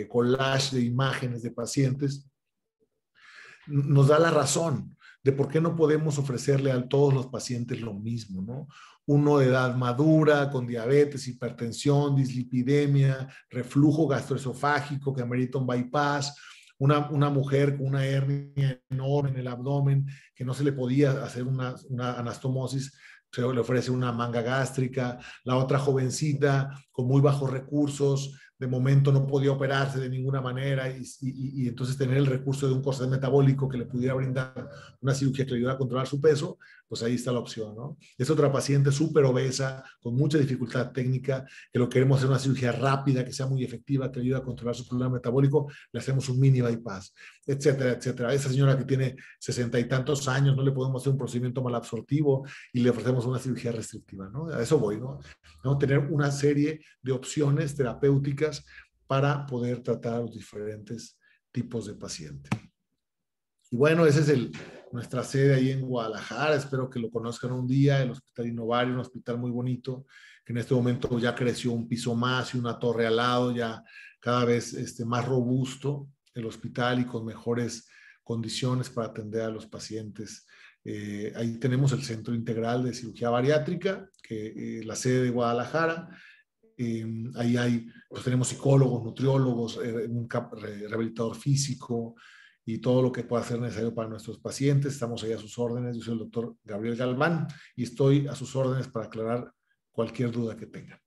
collage de imágenes de pacientes, nos da la razón de por qué no podemos ofrecerle a todos los pacientes lo mismo, ¿no? Uno de edad madura, con diabetes, hipertensión, dislipidemia, reflujo gastroesofágico que amerita un bypass, una mujer con una hernia enorme en el abdomen que no se le podía hacer una anastomosis, se le ofrece una manga gástrica, la otra jovencita con muy bajos recursos, de momento no podía operarse de ninguna manera y entonces tener el recurso de un corset metabólico que le pudiera brindar una cirugía que le ayudara a controlar su peso, pues ahí está la opción, ¿no? Es otra paciente súper obesa, con mucha dificultad técnica, que lo queremos hacer una cirugía rápida, que sea muy efectiva, que ayude a controlar su problema metabólico, le hacemos un mini bypass, etcétera, etcétera. Esa señora que tiene 60 y tantos años, no le podemos hacer un procedimiento malabsortivo y le ofrecemos una cirugía restrictiva, ¿no? A eso voy, ¿no? ¿No? Tener una serie de opciones terapéuticas para poder tratar a los diferentes tipos de pacientes. Y bueno, esa es nuestra sede ahí en Guadalajara. Espero que lo conozcan un día, el Hospital Innovario, un hospital muy bonito, que en este momento ya creció un piso más y una torre al lado, ya cada vez más robusto el hospital y con mejores condiciones para atender a los pacientes. Ahí tenemos el Centro Integral de Cirugía Bariátrica, que la sede de Guadalajara. Ahí pues tenemos psicólogos, nutriólogos, un rehabilitador físico y todo lo que pueda ser necesario para nuestros pacientes. Estamos ahí a sus órdenes. Yo soy el doctor Gabriel Galván y estoy a sus órdenes para aclarar cualquier duda que tengan.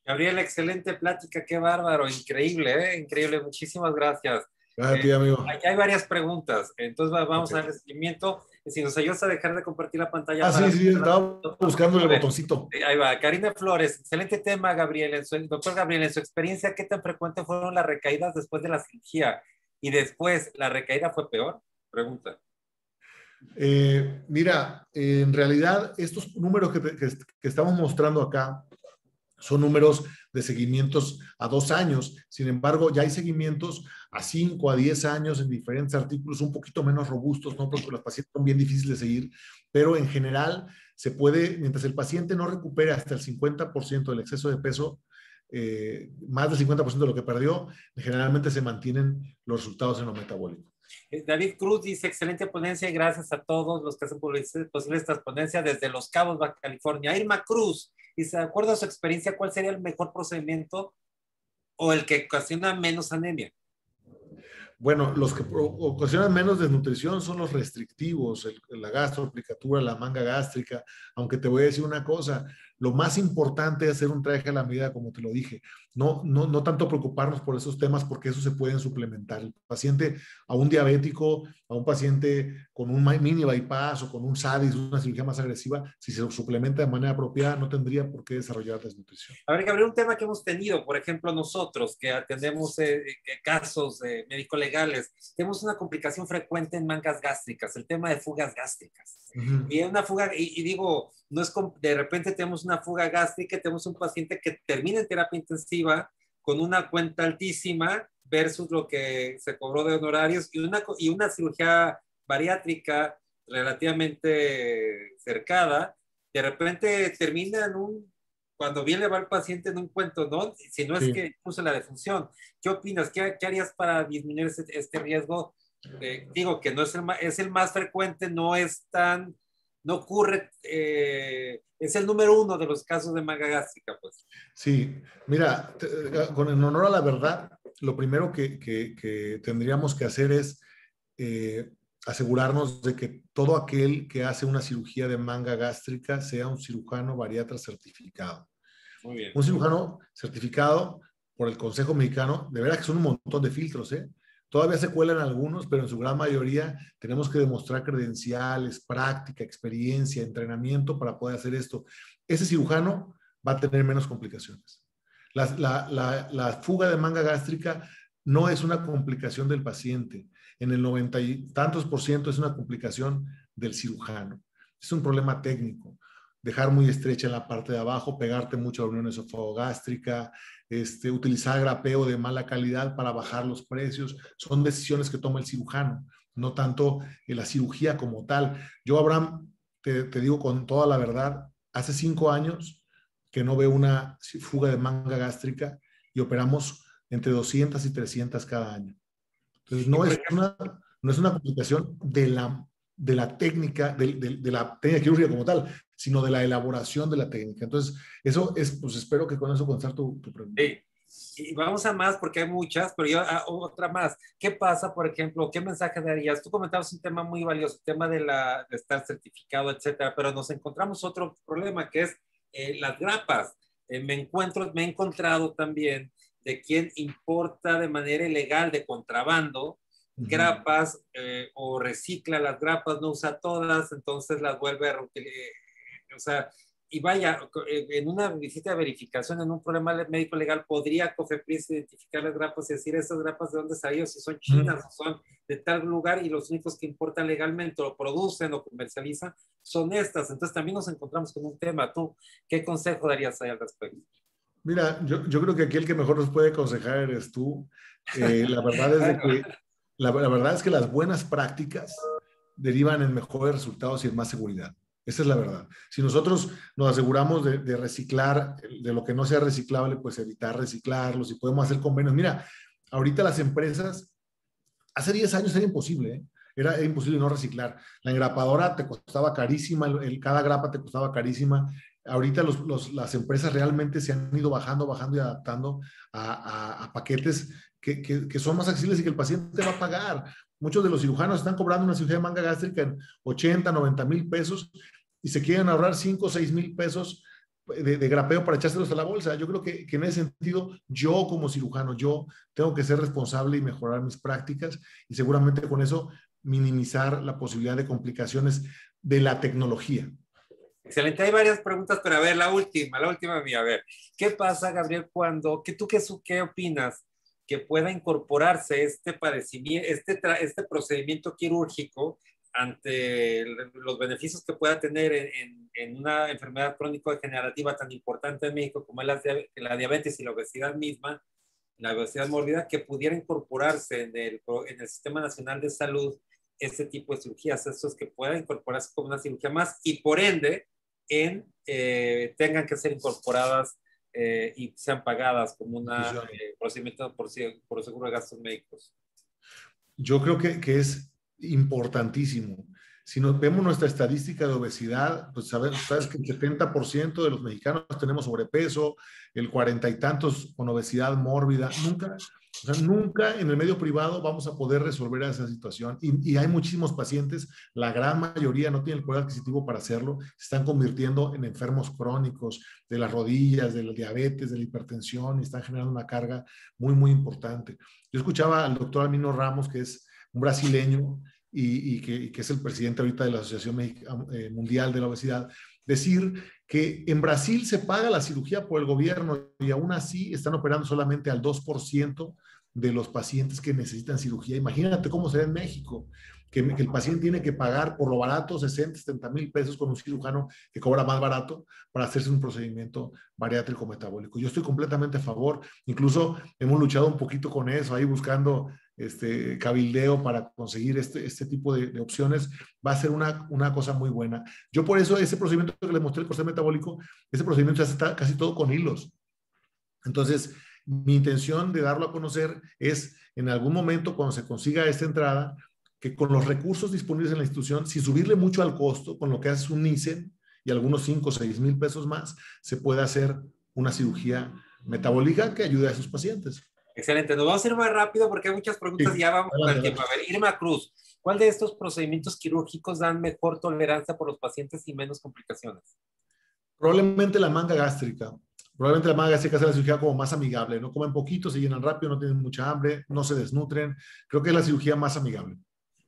Gabriel, excelente plática, qué bárbaro, increíble, increíble, muchísimas gracias. Gracias a ti, amigo. Aquí hay varias preguntas, entonces vamos a darle seguimiento. Si nos ayudas a dejar de compartir la pantalla. Sí, estaba buscando el botoncito. Ahí va, Karina Flores, excelente tema, Gabriel. Doctor Gabriel, en su experiencia, ¿qué tan frecuentes fueron las recaídas después de la cirugía? Y después, ¿la recaída fue peor? Pregunta. Mira, en realidad estos números que estamos mostrando acá son números de seguimientos a 2 años. Sin embargo, ya hay seguimientos a 5, a 10 años en diferentes artículos un poquito menos robustos, ¿no? Porque los pacientes son bien difíciles de seguir, pero en general se puede, mientras el paciente no recupere hasta el 50% del exceso de peso, más del 50% de lo que perdió, generalmente se mantienen los resultados en lo metabólico. David Cruz dice, excelente ponencia y gracias a todos los que hacen posible esta ponencia desde Los Cabos, Baja California. Irma Cruz dice, de acuerdo a su experiencia, ¿cuál sería el mejor procedimiento o el que ocasiona menos anemia? Bueno, los que ocasionan menos desnutrición son los restrictivos, la gastroaplicatura, la manga gástrica, aunque te voy a decir una cosa, lo más importante es hacer un traje a la medida, como te lo dije, no tanto preocuparnos por esos temas porque eso se pueden suplementar. El paciente, a un diabético, a un paciente con un mini bypass o con un SADIS, una cirugía más agresiva, si se suplementa de manera apropiada, no tendría por qué desarrollar desnutrición. A ver, Gabriel, un tema que hemos tenido, por ejemplo, nosotros que atendemos casos médico-legales, tenemos una complicación frecuente en mangas gástricas, el tema de fugas gástricas. Y una fuga, y digo, no es de repente tenemos una fuga gástrica, tenemos un paciente que termina en terapia intensiva con una cuenta altísima versus lo que se cobró de honorarios y una cirugía bariátrica relativamente cercada, de repente termina cuando bien le va el paciente en un cuento, ¿no? Si no es que puso la defunción. ¿Qué opinas? ¿Qué harías para disminuir este riesgo? Digo que no es el más frecuente, no ocurre, es el número 1 de los casos de manga gástrica, pues. Sí, mira, con el honor a la verdad, lo primero que tendríamos que hacer es asegurarnos de que todo aquel que hace una cirugía de manga gástrica sea un cirujano bariatra certificado. Muy bien. Un cirujano certificado por el Consejo Mexicano, de verdad que son un montón de filtros, ¿eh? Todavía se cuelan algunos, pero en su gran mayoría tenemos que demostrar credenciales, práctica, experiencia, entrenamiento para poder hacer esto. Ese cirujano va a tener menos complicaciones. La fuga de manga gástrica no es una complicación del paciente. En el 90 y tantos por ciento es una complicación del cirujano. Es un problema técnico. Dejar muy estrecha en la parte de abajo, pegarte mucho a la unión esofagogástrica, utilizar grapeo de mala calidad para bajar los precios, son decisiones que toma el cirujano, no tanto la cirugía como tal. Yo, Abraham, te digo con toda la verdad, hace 5 años que no veo una fuga de manga gástrica y operamos entre 200 y 300 cada año. Entonces, no es una complicación de la técnica, de la técnica quirúrgica como tal, sino de la elaboración de la técnica. Entonces, eso es, pues espero que con eso contestar tu pregunta. Sí. Y vamos a más porque hay muchas, pero yo otra más. ¿Qué pasa, por ejemplo? ¿Qué mensaje darías? Tú comentabas un tema muy valioso, el tema de estar certificado, etcétera, pero nos encontramos otro problema que es las grapas. Me he encontrado también de quien importa de manera ilegal, de contrabando, grapas o recicla las grapas, no usa todas, entonces las vuelve a reutilizar. O sea, y vaya, en una visita de verificación, en un problema médico legal, podría COFEPRIS identificar las grapas y decir esas grapas de dónde salieron, si son chinas o son de tal lugar, y los únicos que importan legalmente o producen o comercializan son estas. Entonces también nos encontramos con un tema. ¿Tú qué consejo darías ahí al respecto? Mira, yo creo que aquí el que mejor nos puede aconsejar eres tú. La verdad es de que la verdad es que las buenas prácticas derivan en mejores resultados y en más seguridad. Esa es la verdad. Si nosotros nos aseguramos de reciclar, de lo que no sea reciclable, pues evitar reciclarlo, si podemos hacer convenios. Mira, ahorita las empresas, hace 10 años era imposible, ¿eh? Era imposible no reciclar. La engrapadora te costaba carísima, cada grapa te costaba carísima. Ahorita las empresas realmente se han ido bajando y adaptando a paquetes que son más accesibles y que el paciente va a pagar. Muchos de los cirujanos están cobrando una cirugía de manga gástrica en 80, 90 mil pesos y se quieren ahorrar 5 o 6 mil pesos de grapeo para echárselos a la bolsa. Yo creo que en ese sentido, yo como cirujano, yo tengo que ser responsable y mejorar mis prácticas y seguramente con eso minimizar la posibilidad de complicaciones de la tecnología. Excelente, hay varias preguntas, pero a ver, la última mía, a ver, ¿qué pasa, Gabriel, qué opinas que pueda incorporarse este padecimiento, este procedimiento quirúrgico ante los beneficios que pueda tener en una enfermedad crónico-degenerativa tan importante en México como es la diabetes y la obesidad misma, la obesidad mórbida, que pudiera incorporarse en el Sistema Nacional de Salud este tipo de cirugías, estos que puedan incorporarse como una cirugía más y por ende tengan que ser incorporadas y sean pagadas como un procedimiento por seguro de gastos médicos? Yo creo que es importantísimo. Si nos vemos nuestra estadística de obesidad, pues sabes que el 70% de los mexicanos tenemos sobrepeso, el 40 y tantos con obesidad mórbida. Nunca en el medio privado vamos a poder resolver esa situación. Y hay muchísimos pacientes, la gran mayoría no tienen el poder adquisitivo para hacerlo, se están convirtiendo en enfermos crónicos de las rodillas, de la diabetes, de la hipertensión y están generando una carga muy, muy importante. Yo escuchaba al doctor Almino Ramos, que es un brasileño y que es el presidente ahorita de la Asociación Mundial de la Obesidad, decir que en Brasil se paga la cirugía por el gobierno y aún así están operando solamente al 2% de los pacientes que necesitan cirugía. Imagínate cómo será en México, que el paciente tiene que pagar por lo barato 60, 70 mil pesos con un cirujano que cobra más barato para hacerse un procedimiento bariátrico metabólico. Yo estoy completamente a favor, incluso hemos luchado un poquito con eso, ahí buscando cabildeo para conseguir este tipo de opciones, va a ser una cosa muy buena. Yo por eso ese procedimiento que le mostré, el corset metabólico, ese procedimiento ya está casi todo con hilos. Entonces, mi intención de darlo a conocer es en algún momento cuando se consiga esta entrada, que con los recursos disponibles en la institución, sin subirle mucho al costo, con lo que hace un NICEN y algunos 5 o 6 mil pesos más, se puede hacer una cirugía metabólica que ayude a esos pacientes. Excelente, nos vamos a ir más rápido porque hay muchas preguntas y ya vamos con el tiempo. A ver, Irma Cruz, ¿cuál de estos procedimientos quirúrgicos dan mejor tolerancia por los pacientes y menos complicaciones? Probablemente la manga gástrica, Probablemente la manga gástrica sea la cirugía como más amigable, no comen poquito, se llenan rápido, no tienen mucha hambre, no se desnutren. Creo que es la cirugía más amigable.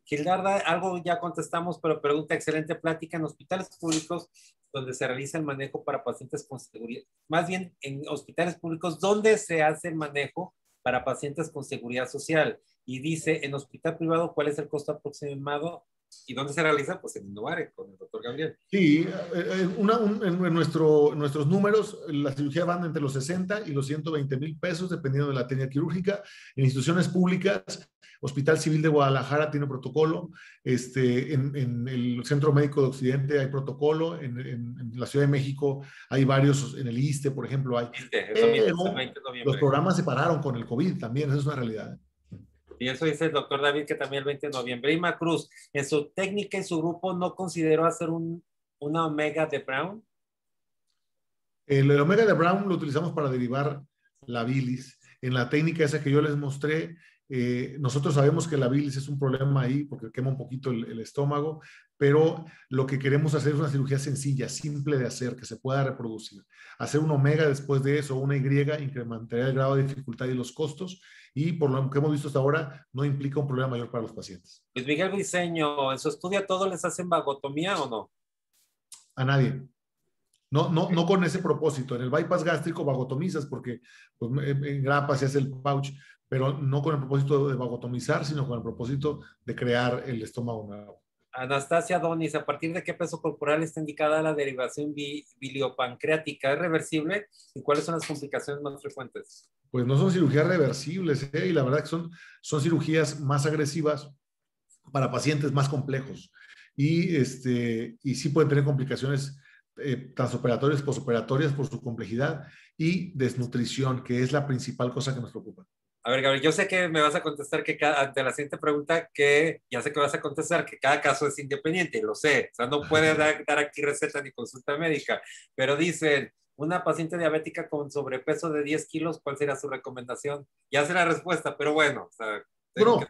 Gildarda, algo ya contestamos, pero pregunta, excelente plática en hospitales públicos donde se realiza el manejo para pacientes con seguridad, más bien en hospitales públicos donde se hace el manejo para pacientes con seguridad social. Y dice, en hospital privado, ¿cuál es el costo aproximado? ¿Y dónde se realiza? Pues en Innovare, con el doctor Gabriel. Sí, en nuestros números, la cirugía van entre los 60 y los 120,000 pesos, dependiendo de la técnica quirúrgica. En instituciones públicas, Hospital Civil de Guadalajara tiene protocolo, en el Centro Médico de Occidente hay protocolo, en la Ciudad de México hay varios, en el ISSSTE, por ejemplo, hay. Eso me interesa el Pero 20 de noviembre. los programas se pararon con el COVID también, esa es una realidad. Y eso dice el doctor David, que también el 20 de noviembre. Ima Cruz, en su técnica y su grupo, ¿no consideró hacer una omega de Brown? El omega de Brown lo utilizamos para derivar la bilis. En la técnica esa que yo les mostré, nosotros sabemos que la bilis es un problema ahí porque quema un poquito el estómago, pero lo que queremos hacer es una cirugía sencilla, simple de hacer, que se pueda reproducir. Hacer un omega después de eso, una Y, incrementaría el grado de dificultad y los costos, y por lo que hemos visto hasta ahora, no implica un problema mayor para los pacientes. Luis Miguel Briceño, ¿en su estudio a todos les hacen vagotomía o no? A nadie. No con ese propósito. En el bypass gástrico vagotomizas porque pues, en grapa se hace el pouch, pero no con el propósito de vagotomizar, sino con el propósito de crear el estómago nuevo. Anastasia Donis, ¿a partir de qué peso corporal está indicada la derivación biliopancreática? ¿Es reversible? ¿Y cuáles son las complicaciones más frecuentes? Pues no son cirugías reversibles, y la verdad que son cirugías más agresivas para pacientes más complejos. Y sí pueden tener complicaciones transoperatorias, posoperatorias por su complejidad, y desnutrición, que es la principal cosa que nos preocupa. A ver, Gabriel, yo sé que me vas a contestar que ante la siguiente pregunta, que ya sé que vas a contestar que cada caso es independiente, lo sé, o sea, no puede dar aquí receta ni consulta médica, pero dicen, una paciente diabética con sobrepeso de 10 kilos, ¿cuál sería su recomendación? Ya sé la respuesta, pero bueno, o sea, bueno,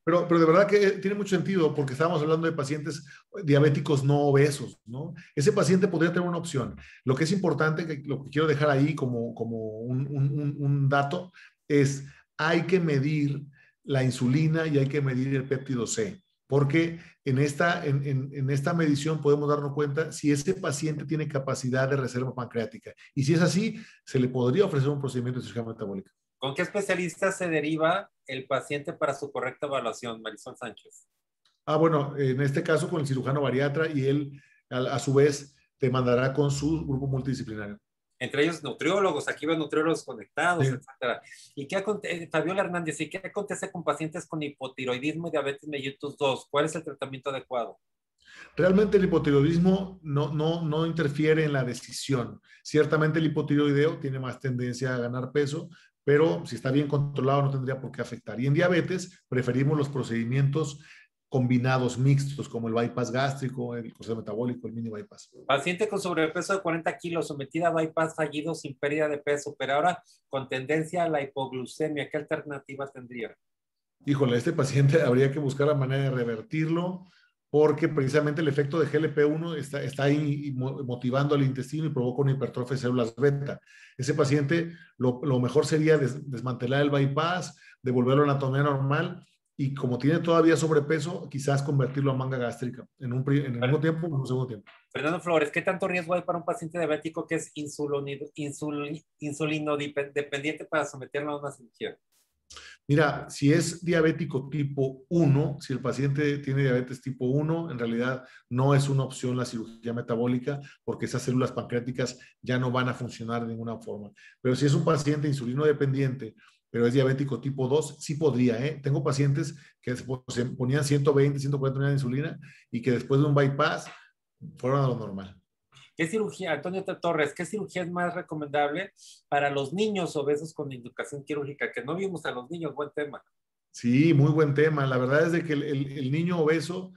pero de verdad que tiene mucho sentido, porque estábamos hablando de pacientes diabéticos no obesos, ¿no? Ese paciente podría tener una opción. Lo que es importante, lo que quiero dejar ahí como un dato, es hay que medir la insulina y hay que medir el péptido C, porque en esta medición podemos darnos cuenta si ese paciente tiene capacidad de reserva pancreática. Y si es así, se le podría ofrecer un procedimiento de cirugía metabólica. ¿Con qué especialista se deriva el paciente para su correcta evaluación, Marisol Sánchez? Bueno, en este caso con el cirujano bariatra, y él a su vez te mandará con su grupo multidisciplinario. Entre ellos nutriólogos, aquí ven nutriólogos conectados, sí, etcétera. ¿Y qué acontece, Fabiola Hernández, y qué acontece con pacientes con hipotiroidismo y diabetes mellitus 2? ¿Cuál es el tratamiento adecuado? Realmente el hipotiroidismo no interfiere en la decisión. Ciertamente el hipotiroideo tiene más tendencia a ganar peso, pero si está bien controlado no tendría por qué afectar. Y en diabetes preferimos los procedimientos combinados mixtos, como el bypass gástrico, el corsé metabólico, el mini bypass. Paciente con sobrepeso de 40 kilos, sometida a bypass fallido sin pérdida de peso, pero ahora con tendencia a la hipoglucemia, ¿qué alternativa tendría? Híjole, este paciente habría que buscar la manera de revertirlo, porque precisamente el efecto de GLP-1 está ahí motivando al intestino y provoca una hipertrofia de células beta. Ese paciente, lo mejor sería desmantelar el bypass, devolverlo a la anatomía normal, y como tiene todavía sobrepeso, quizás convertirlo a manga gástrica en el mismo tiempo o en un segundo tiempo. Fernando Flores, ¿qué tanto riesgo hay para un paciente diabético que es insulinodependiente para someterlo a una cirugía? Mira, si es diabético tipo 1, si el paciente tiene diabetes tipo 1, en realidad no es una opción la cirugía metabólica, porque esas células pancreáticas ya no van a funcionar de ninguna forma. Pero si es un paciente insulino dependiente, pero es diabético tipo 2, sí podría. Tengo pacientes que se ponían 120, 140 unidades de insulina y que después de un bypass fueron a lo normal. ¿Qué cirugía, Antonio Torres, qué cirugía es más recomendable para los niños obesos con indicación quirúrgica? Que no vimos a los niños, buen tema. Sí, muy buen tema. La verdad es de que el niño obeso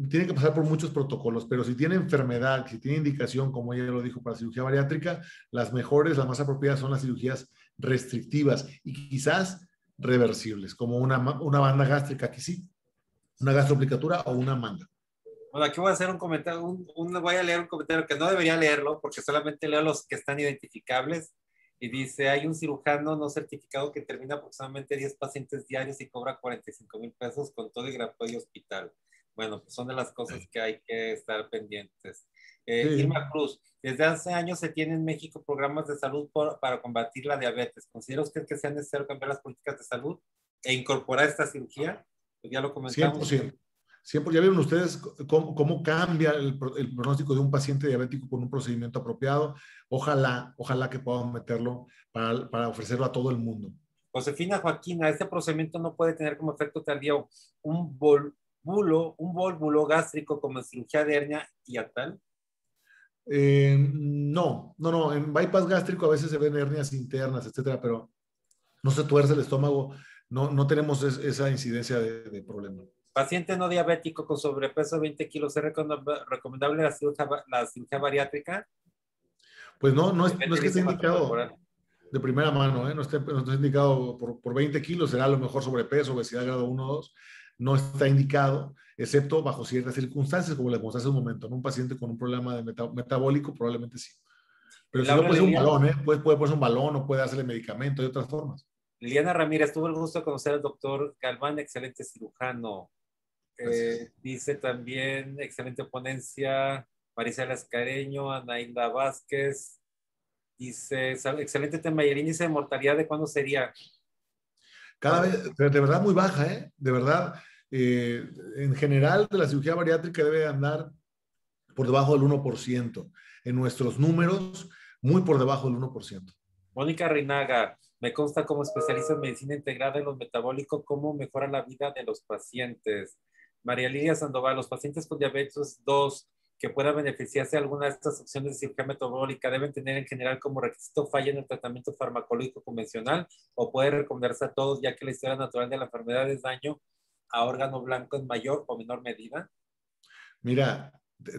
tiene que pasar por muchos protocolos, pero si tiene enfermedad, si tiene indicación, como ella lo dijo, para cirugía bariátrica, las mejores, las más apropiadas son las cirugías restrictivas y quizás reversibles, como una banda gástrica, aquí sí, una gastroaplicatura o una manga. Bueno, aquí voy a hacer un comentario, voy a leer un comentario que no debería leerlo porque solamente leo los que están identificables. Y dice, hay un cirujano no certificado que termina aproximadamente 10 pacientes diarios y cobra 45,000 pesos con todo y gratuito y hospital. Bueno, pues son de las cosas que hay que estar pendientes. Sí. Irma Cruz, desde hace años se tienen en México programas de salud para combatir la diabetes. ¿Considera usted que sea necesario cambiar las políticas de salud e incorporar esta cirugía? Pues ya lo comentamos. 100%. 100%. Ya vieron ustedes cómo cambia el pronóstico de un paciente diabético con un procedimiento apropiado. Ojalá que podamos meterlo para ofrecerlo a todo el mundo. Josefina Joaquina, este procedimiento no puede tener como efecto tardío un vólvulo gástrico como en cirugía de hernia hiatal. No. En bypass gástrico a veces se ven hernias internas, etcétera, pero no se tuerce el estómago. No tenemos esa incidencia de problema. Paciente no diabético con sobrepeso de 20 kilos, ¿es recomendable la cirugía bariátrica? Pues no es que esté Dice masa indicado corporal. de primera mano, ¿eh? No está indicado por 20 kilos, será a lo mejor sobrepeso, obesidad grado 1 o 2, no está indicado, excepto bajo ciertas circunstancias, como les mostré hace un momento, en un paciente con un problema de metabólico, probablemente sí. Pero si no, Laura puede ser un Liliana, balón, ¿eh? Puede ponerse un balón o puede hacerle medicamento de otras formas. Liliana Ramírez, tuvo el gusto de conocer al doctor Galván, excelente cirujano. Gracias. Dice también, excelente ponencia, Marisela Escareño, Anaída Vázquez. Dice, excelente tema. Y el índice de mortalidad, ¿de cuándo sería? Cada vez, de verdad, muy baja, ¿eh? De verdad, en general, de la cirugía bariátrica debe andar por debajo del 1%. En nuestros números, muy por debajo del 1%. Mónica Reinaga, me consta como especialista en medicina integrada en los metabólicos, cómo mejora la vida de los pacientes. María Lidia Sandoval, los pacientes con diabetes 2 que puedan beneficiarse de alguna de estas opciones de cirugía metabólica deben tener en general como requisito falla en el tratamiento farmacológico convencional o puede recomendarse a todos ya que la historia natural de la enfermedad es daño a órgano blanco en mayor o menor medida. Mira,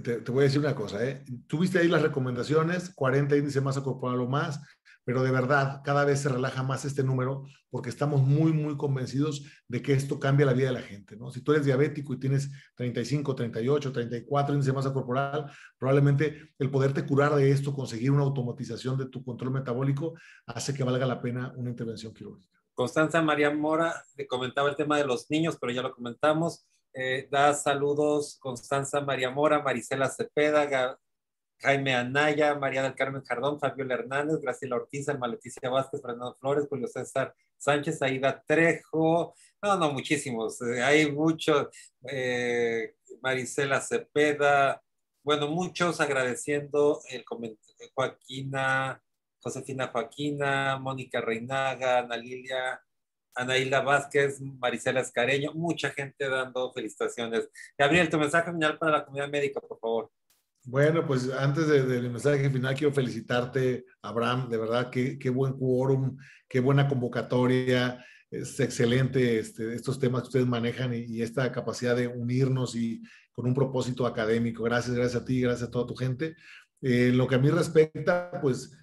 te voy a decir una cosa, ¿eh? Tú viste ahí las recomendaciones, 40 índice de masa corporal o más, pero de verdad cada vez se relaja más este número porque estamos muy convencidos de que esto cambia la vida de la gente, ¿no? Si tú eres diabético y tienes 35, 38, 34 índice de masa corporal, probablemente el poderte curar de esto, conseguir una automatización de tu control metabólico, hace que valga la pena una intervención quirúrgica. Constanza María Mora comentaba el tema de los niños, pero ya lo comentamos. Da saludos Constanza María Mora, Marisela Cepeda, Jaime Anaya, María del Carmen Jardón, Fabiola Hernández, Graciela Ortiz, Alma Leticia Vázquez, Fernando Flores, Julio César Sánchez, Aida Trejo, no, muchísimos, hay muchos, Marisela Cepeda, bueno, muchos agradeciendo el comentario, Joaquina, Josefina Joaquina, Mónica Reinaga, Ana Lilia, Anaíla Vázquez, Marisela Escareño, mucha gente dando felicitaciones. Gabriel, tu mensaje final para la comunidad médica, por favor. Bueno, pues antes del mensaje final quiero felicitarte, Abraham, de verdad, qué buen quórum, qué buena convocatoria, es excelente estos temas que ustedes manejan y esta capacidad de unirnos y con un propósito académico. Gracias a ti, gracias a toda tu gente. En lo que a mí respecta, pues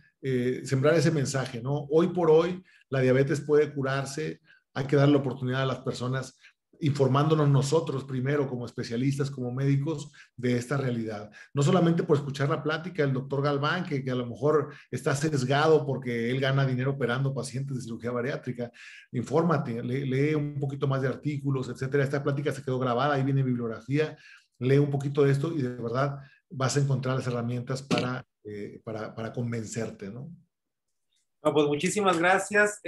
sembrar ese mensaje, ¿no? Hoy por hoy la diabetes puede curarse, hay que dar la oportunidad a las personas informándonos nosotros primero como especialistas, como médicos, de esta realidad. No solamente por escuchar la plática del doctor Galván, que a lo mejor está sesgado porque él gana dinero operando pacientes de cirugía bariátrica. Infórmate, lee un poquito más de artículos, etcétera. Esta plática se quedó grabada, ahí viene bibliografía, lee un poquito de esto y de verdad vas a encontrar las herramientas para convencerte, ¿no? No, pues muchísimas gracias,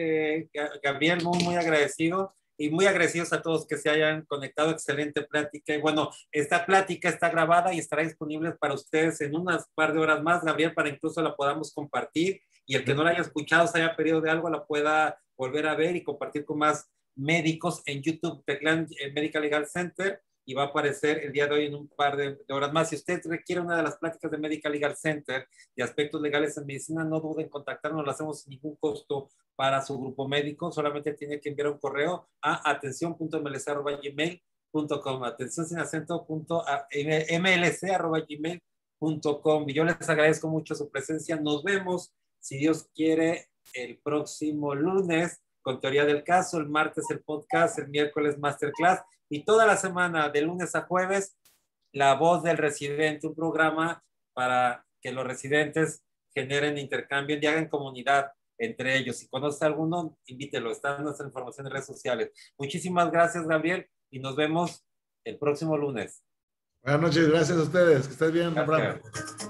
Gabriel, muy agradecido y muy agradecidos a todos que se hayan conectado. Excelente plática. Y bueno, esta plática está grabada y estará disponible para ustedes en unas par de horas más, Gabriel, para incluso la podamos compartir y el que no la haya escuchado, se haya perdido de algo, la pueda volver a ver y compartir con más médicos en YouTube, Teclan Medical Legal Center, y va a aparecer el día de hoy en un par de horas más. Si usted requiere una de las pláticas de Medical Legal Center de aspectos legales en medicina, no duden en contactarnos, lo hacemos sin ningún costo para su grupo médico, solamente tiene que enviar un correo a atención.mlc@gmail.com, atención sin acento mlc@gmail.com. Y yo les agradezco mucho su presencia. Nos vemos, si Dios quiere, el próximo lunes con teoría del caso, el martes el podcast, el miércoles masterclass y toda la semana de lunes a jueves La Voz del Residente, un programa para que los residentes generen intercambio y hagan comunidad entre ellos. Si conoce alguno, invítelo. Está en nuestra información en redes sociales. Muchísimas gracias, Gabriel, y nos vemos el próximo lunes. Buenas noches, gracias a ustedes. Que estés bien, Abraham. Gracias.